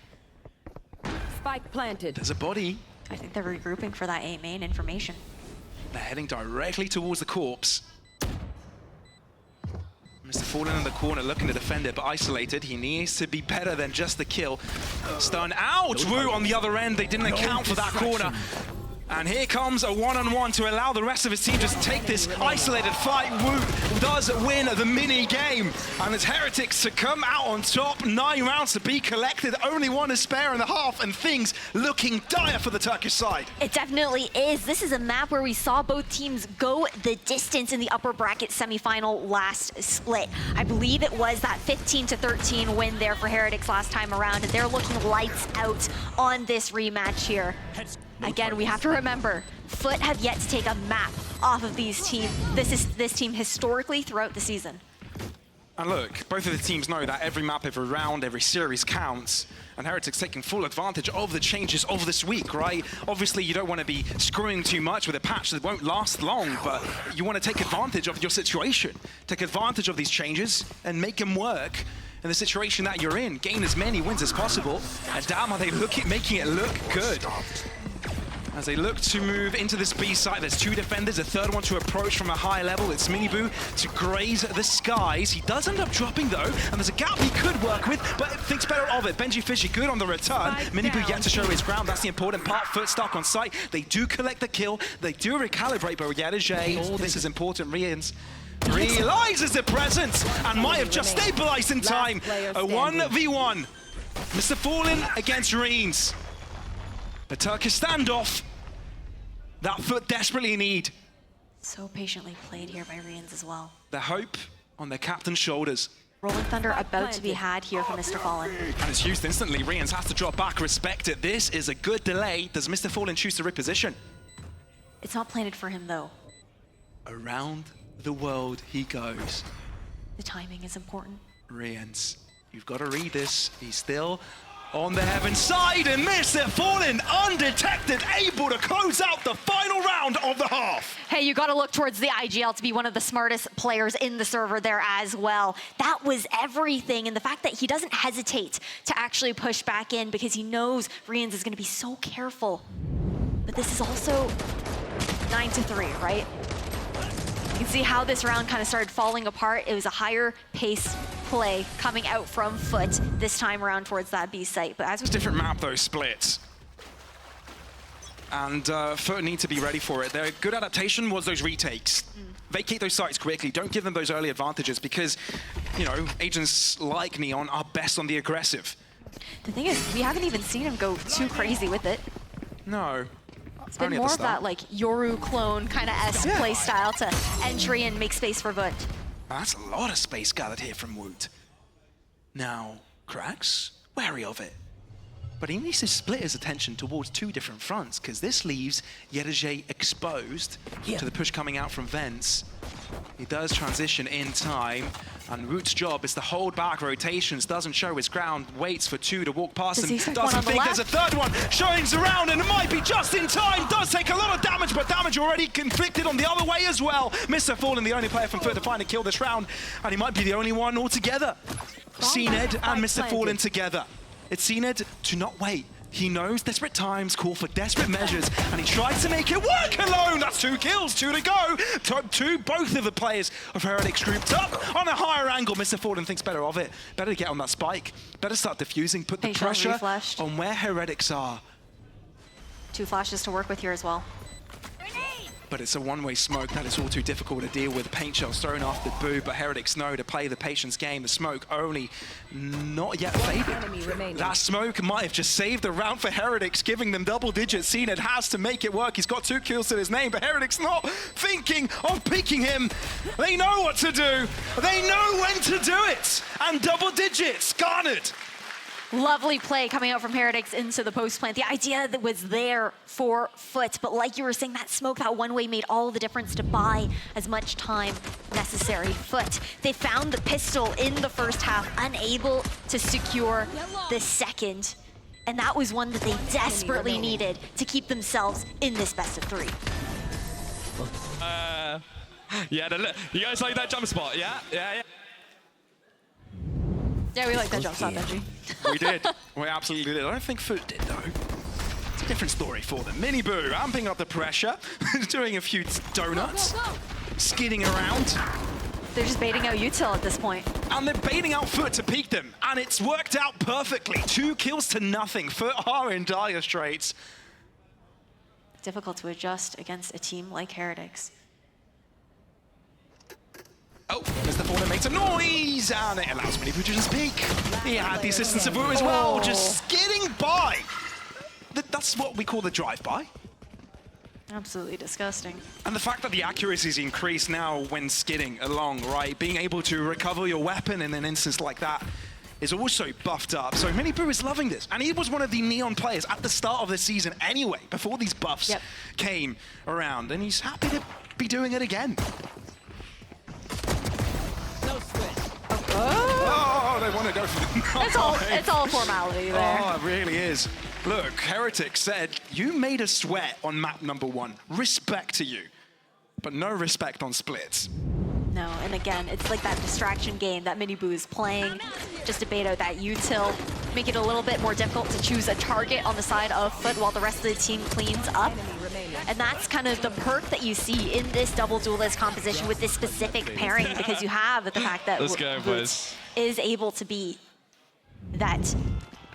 Spike planted. There's a body. I think they're regrouping for that A main information. They're heading directly towards the corpse. Mr. Fallen in the corner looking to defend it, but isolated. He needs to be better than just the kill. Stun out! Woo on the other end. They didn't account for that corner. And here comes a one-on-one to allow the rest of his team just take this isolated fight. Woo does win the mini game. And it's Heretics to come out on top. 9 rounds to be collected. Only 1 to spare in the half, and things looking dire for the Turkish side. It definitely is. This is a map where we saw both teams go the distance in the upper bracket semifinal last split. I believe it was that 15-13 win there for Heretics last time around, and they're looking lights out on this rematch here. Again, we have to remember, FUT have yet to take a map off of this team historically throughout the season. And look, both of the teams know that every map, every round, every series counts. And Heretics taking full advantage of the changes of this week, right? Obviously, you don't want to be screwing too much with a patch that won't last long, but you want to take advantage of your situation. Take advantage of these changes and make them work in the situation that you're in. Gain as many wins as possible. And damn, are they making it look good. As they look to move into this B site, there's 2 defenders, a third one to approach from a high level. It's Miniboo to graze the skies. He does end up dropping though, and there's a gap he could work with, but thinks better of it. Benji Fishy good on the return. Miniboo yet to show his ground. That's the important part. FUT stuck on site. They do collect the kill. They do recalibrate, but J, all this is important. Rians realizes the presence and might have just stabilized in time. A 1v1. Mr. Fallen against Reens. A Turkish standoff that FUT desperately need. So patiently played here by Rians as well. The hope on their captain's shoulders. Rolling Thunder about to be had here from Mr. Fallen. And it's used instantly. Rians has to drop back, respect it. This is a good delay. Does Mr. Fallen choose to reposition? It's not planted for him though. Around the world he goes. The timing is important. Rians, you've got to read this. He's still on the heaven side, and Mr. Fallen undetected, able to close out the final round of the half. Hey, you got to look towards the IGL to be one of the smartest players in the server there as well. That was everything, and the fact that he doesn't hesitate to actually push back in because he knows Rians is going to be so careful. But this is also 9-3, right? You can see how this round kind of started falling apart. It was a higher pace play coming out from FUT this time around towards that B site. But as we Different map, those splits. And FUT need to be ready for it. Their good adaptation was those retakes. Vacate those sites quickly. Don't give them those early advantages because, you know, agents like Neon are best on the aggressive. The thing is, we haven't even seen him go too crazy with it. No. It's been more of that like Yoru clone kind of play style to entry and make space for Wood. That's a lot of space gathered here from Woot. Now, Krax, wary of it. But he needs to split his attention towards two different fronts, because this leaves Yedajay exposed to the push coming out from Vents. He does transition in time, and Woot's job is to hold back rotations, doesn't show his ground, waits for two to walk past Does him, he expect doesn't one on the think there's a left? third one, showings around, and it might be just in time, does take a lot of damage, but damage already inflicted on the other way as well. Mr. Fallen, the only player from FUT to find a kill this round, and he might be the only one altogether. CNED and Mr. Fallen together. It's CNED to not wait. He knows desperate times call for desperate measures, and he tries to make it work alone. That's 2 kills, 2 to go. Both of the players of Heretics grouped up on a higher angle. Mr. Fallen thinks better of it. Better to get on that spike. Better start defusing, put the Facial pressure reflashed. on where Heretics are. 2 flashes to work with here as well. But it's a one-way smoke that is all too difficult to deal with. Paint shells thrown off the boo, but Heretics know to play the patience game. The smoke only not yet faded. That smoke might have just saved the round for Heretics, giving them double digits. CNED has to make it work. He's got 2 kills to his name, but Heretics not thinking of peeking him. They know what to do. They know when to do it. And double digits garnered. Lovely play coming out from Heretics into the post plant. The idea that was there for FUT, but like you were saying, that smoke, that one way made all the difference to buy as much time necessary. FUT, they found the pistol in the first half, unable to secure the second. And that was one that they desperately needed to keep themselves in this best of 3. Yeah, you guys like that jump spot? Yeah. Yeah, we like that jump shot, Benji. We did. We absolutely did. I don't think FUT did, though. It's a different story for them. Mini Boo amping up the pressure, doing a few donuts, skidding around. They're just baiting out util at this point. And they're baiting out FUT to peek them. And it's worked out perfectly. 2 kills to nothing. FUT are in dire straits. Difficult to adjust against a team like Heretics. Oh, Mr. Fallen makes a noise, and it allows Mini Boo to just peek. He had the assistance of Wu as well, just skidding by. That's what we call the drive-by. Absolutely disgusting. And the fact that the accuracy's increased now when skidding along, right? Being able to recover your weapon in an instance like that is also buffed up. So Mini Boo is loving this. And he was one of the Neon players at the start of the season anyway, before these buffs came around. And he's happy to be doing it again. Oh, they want to go for the It's all formality there. Oh, it really is. Look, Heretics said, you made us sweat on map number 1. Respect to you. But no respect on splits. No, and again, it's like that distraction game that Mini Boo is playing, just to bait out that util, make it a little bit more difficult to choose a target on the side of FUT while the rest of the team cleans up. And that's kind of the perk that you see in this double duelist composition with this specific pairing, because you have the fact that Woot is able to be that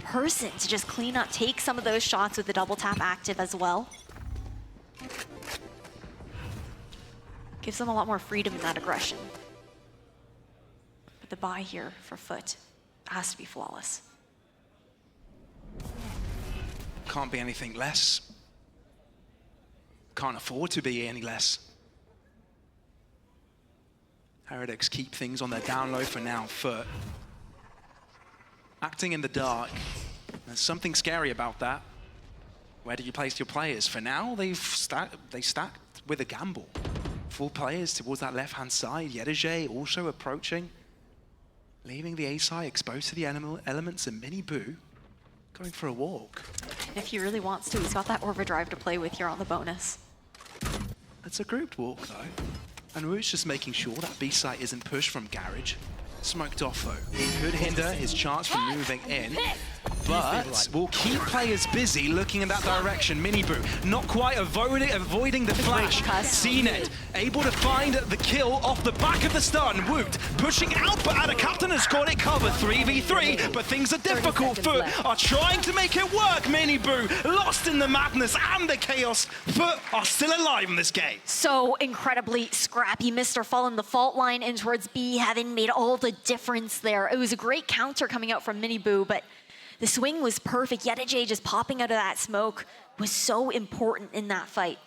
person to just clean up, take some of those shots with the double tap active as well. Gives them a lot more freedom in that aggression. But the buy here for FUT has to be flawless. Can't be anything less. Can't afford to be any less. Heretics keep things on their down low for now. FUT acting in the dark. There's something scary about that. Where do you place your players? For now, they stacked with a gamble. 4 players towards that left-hand side. Yedajay also approaching, leaving the A side exposed to the elements, and Miniboo going for a walk. If he really wants to, he's got that overdrive to play with here on the bonus. It's a grouped walk though, and Root's just making sure that B site isn't pushed from Garage. Smoked off though. Could hinder his chance from moving in, but will keep players busy looking in that direction. Miniboo not quite avoiding the flash. CNED able to find the kill off the back of the stun. Woot pushing out, but Ada Captain has got it covered. 3v3, but things are difficult. FUT are trying to make it work. Miniboo lost in the madness and the chaos. FUT are still alive in this game. So incredibly scrappy. Mr. Fallen the fault line in towards B, having made all the difference there. It was a great counter coming out from Miniboo, but the swing was perfect. Yedajay just popping out of that smoke was so important in that fight.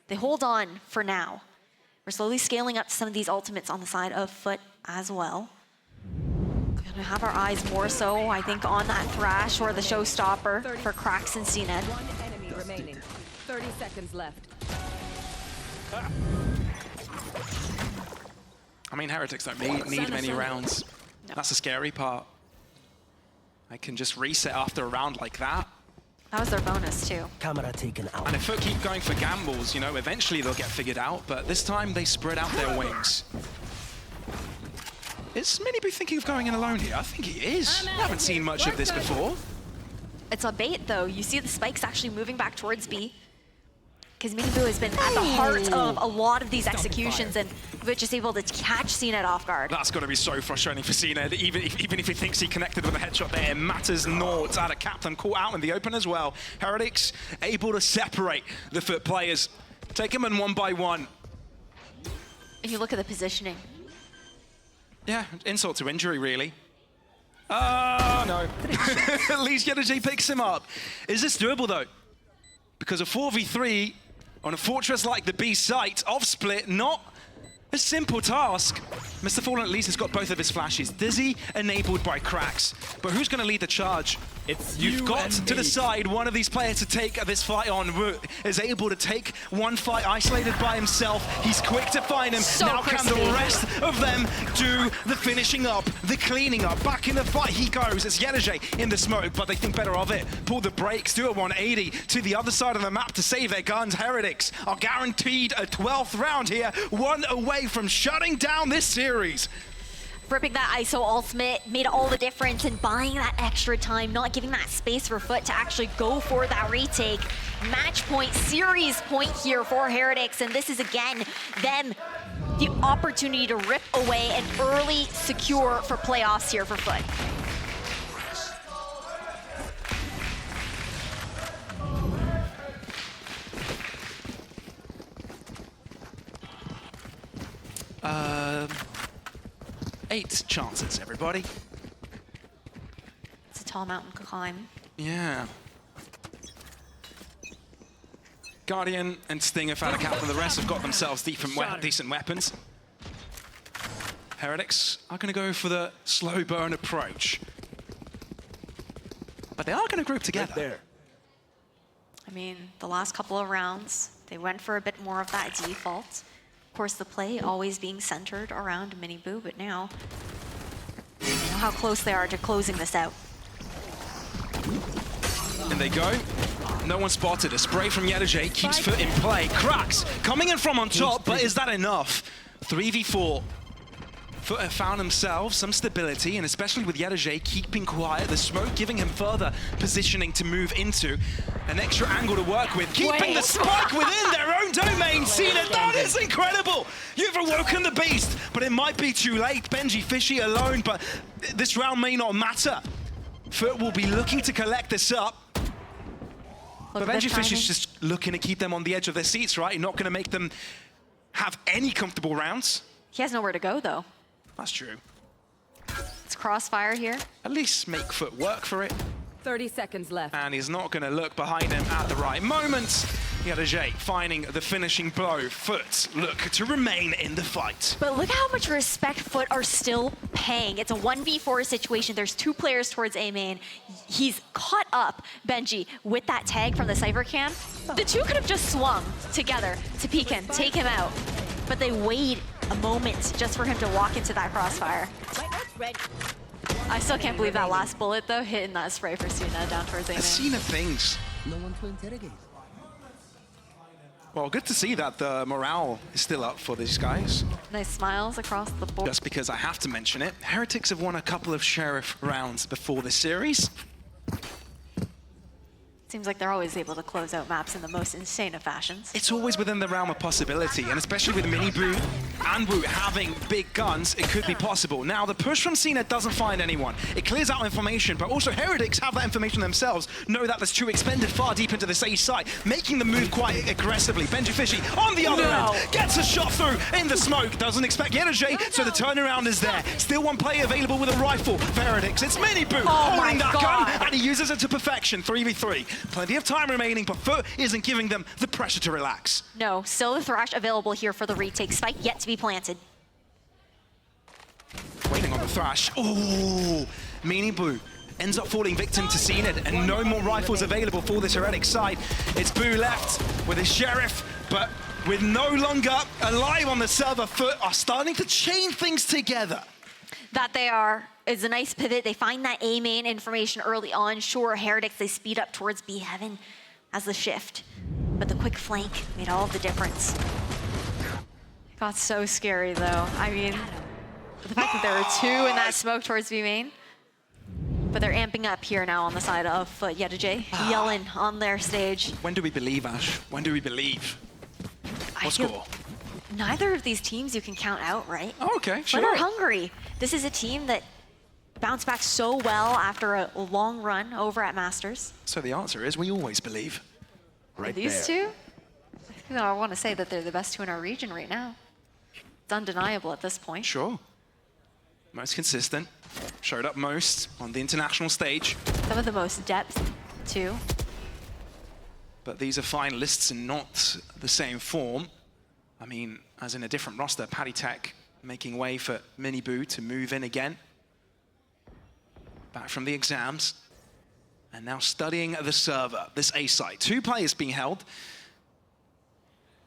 They hold on for now. We're slowly scaling up some of these ultimates on the side of FUT as well. Gonna have our eyes more so, I think, on that Thrash or the showstopper for Cracks and CNED. 1 enemy remaining. 30 seconds left. I mean, Heretics don't need many rounds. No. That's the scary part. I can just reset after a round like that. That was their bonus too. Camera taken out. And if FUT keep going for gambles, you know, eventually they'll get figured out, but this time they spread out their wings. Is Miniboo thinking of going in alone here? I think he is. We haven't seen much of this before. It's a bait though. You see the spikes actually moving back towards B. Because Miniboo has been at the heart of a lot of these executions, and we're just able to catch CNED off guard. That's got to be so frustrating for CNED, even if he thinks he connected with a headshot there. It matters naught. Ada Captain caught out in the open as well. Heretics able to separate the FUT players. Take them in one by one. And you look at the positioning. Yeah, insult to injury, really. Oh, no. At least Yedajay picks him up. Is this doable, though? Because a 4v3 on a fortress like the B site, off split, not a simple task. Mr. Fallen at least has got both of his flashes. Dizzy enabled by Cracks. But who's going to lead the charge? You've got to decide one of these players to take this fight on. Root is able to take one fight isolated by himself. He's quick to find him. So now crispy. Can the rest of them do the finishing up, the cleaning up? Back in the fight he goes. It's Yedajay in the smoke, but they think better of it. Pull the brakes, do a 180 to the other side of the map to save their guns. Heretics are guaranteed a 12th round here, one away from shutting down this series. Ripping that ISO ultimate made all the difference in buying that extra time, not giving that space for FUT to actually go for that retake. Match point, series point here for Heretics, and this is again them the opportunity to rip away an early secure for playoffs here for FUT. Eight chances, everybody. It's a tall mountain to climb. Yeah. Guardian and Stinger found a captain. The rest have got themselves decent weapons. Heretics are going to go for the slow burn approach. But they are going to group together. Right there. I mean, the last couple of rounds, they went for a bit more of that default. Of course, the play always being centered around Miniboo, but now you know how close they are to closing this out. And they go. No one spotted. A spray from Yedajay keeps FUT in play. Cracks coming in from on top, but is that enough? 3v4. FUT have found themselves some stability, and especially with Yedajay keeping quiet, the smoke giving him further positioning to move into. An extra angle to work with, keeping the spike within their own domain. CNED, that is incredible! You've awoken the beast, but it might be too late. Benji Fishy alone, but this round may not matter. FUT will be looking to collect this up. But Benji Fish is just looking to keep them on the edge of their seats, right? Not going to make them have any comfortable rounds. He has nowhere to go, though. That's true. It's crossfire here. At least make FUT work for it. 30 seconds left. And he's not going to look behind him at the right moment. Yadajay finding the finishing blow. FUT look to remain in the fight. But look how much respect FUT are still paying. It's a 1v4 situation. There's 2 players towards A main. He's caught up, Benji, with that tag from the Cypher cam. The 2 could have just swung together to peek him, take him out. But they wait a moment just for him to walk into that crossfire. I still can't believe that last bullet, though, hitting that spray for Cena down towards A main. Cena things. No one to interrogate. Well, good to see that the morale is still up for these guys. Nice smiles across the board. Just because I have to mention it, Heretics have won a couple of Sheriff rounds before this series. Seems like they're always able to close out maps in the most insane of fashions. It's always within the realm of possibility, and especially with Mini Boo and Wu having big guns, it could be possible. Now, the push from Cena doesn't find anyone. It clears out information, but also Heretics have that information themselves, know that there's 2 expended far deep into this A site, making the move quite aggressively. Benji Fishy on the other end, gets a shot through in the smoke, doesn't expect Yadajay, so the turnaround is there. Still 1 player available with a rifle for Heretics. It's Mini Boo holding that gun, and he uses it to perfection, 3v3. Plenty of time remaining, but FUT isn't giving them the pressure to relax. No, still the Thrash available here for the retake. Spike yet to be planted. Waiting on the Thrash. Ooh, Mini Boo ends up falling victim to Cena, and no more rifles available for this Heretics side. It's Boo left with his Sheriff, but with no longer alive on the server, FUT are starting to chain things together. That they are is a nice pivot. They find that A main information early on. Sure, Heretics, they speed up towards B heaven as the shift. But the quick flank made all of the difference. It got so scary, though. I mean, the fact that there were 2 in that smoke towards B main. But they're amping up here now on the side of Yadajay, yelling on their stage. When do we believe, Ash? When do we believe? What score? Neither of these teams you can count out, right? Oh, okay, sure. But they're hungry. This is a team that bounced back so well after a long run over at Masters. So the answer is we always believe. Right These there. 2? I want to say that they're the best 2 in our region right now. It's undeniable at this point. Sure. Most consistent. Showed up most on the international stage. Some of the most depth, too. But these are finalists and not the same form. I mean, as in a different roster, Paddy Tech making way for Mini Boo to move in again. Back from the exams. And now studying the server, this A site. 2 players being held.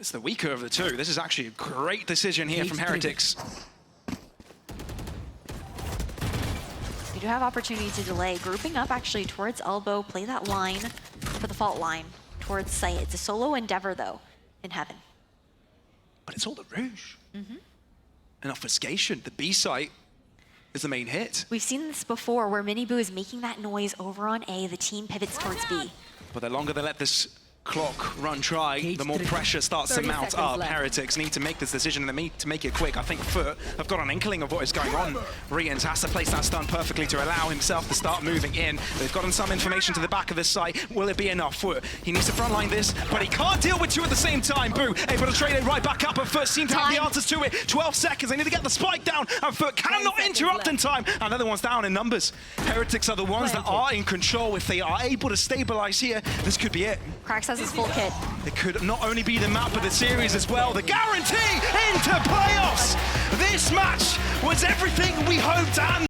It's the weaker of the 2. This is actually a great decision here from Heretics. You do have opportunity to delay. Grouping up actually towards elbow, play that line for the fault line towards site. It's a solo endeavor, though, in heaven. But it's all the Rouge. An obfuscation. The B site is the main hit. We've seen this before where Mini Boo is making that noise over on A. The team pivots towards B. But the longer they let this clock run dry, the more pressure starts to 30 mount seconds up. left. Heretics need to make this decision and they need to make it quick. I think FUT have got an inkling of what is going on. Rians has to place that stun perfectly to allow himself to start moving in. They've gotten some information to the back of the site. Will it be enough? FUT, he needs to frontline this, but he can't deal with 2 at the same time. Boo, able to trade it right back up, but FUT seem to have the answers to it. 12 seconds, they need to get the spike down, and FUT cannot interrupt in time. Another one's down in numbers. Heretics are the ones that are in control. If they are able to stabilize here, this could be it. Krax has his full kit. It could not only be the map, but the series as well. The guarantee into playoffs. This match was everything we hoped and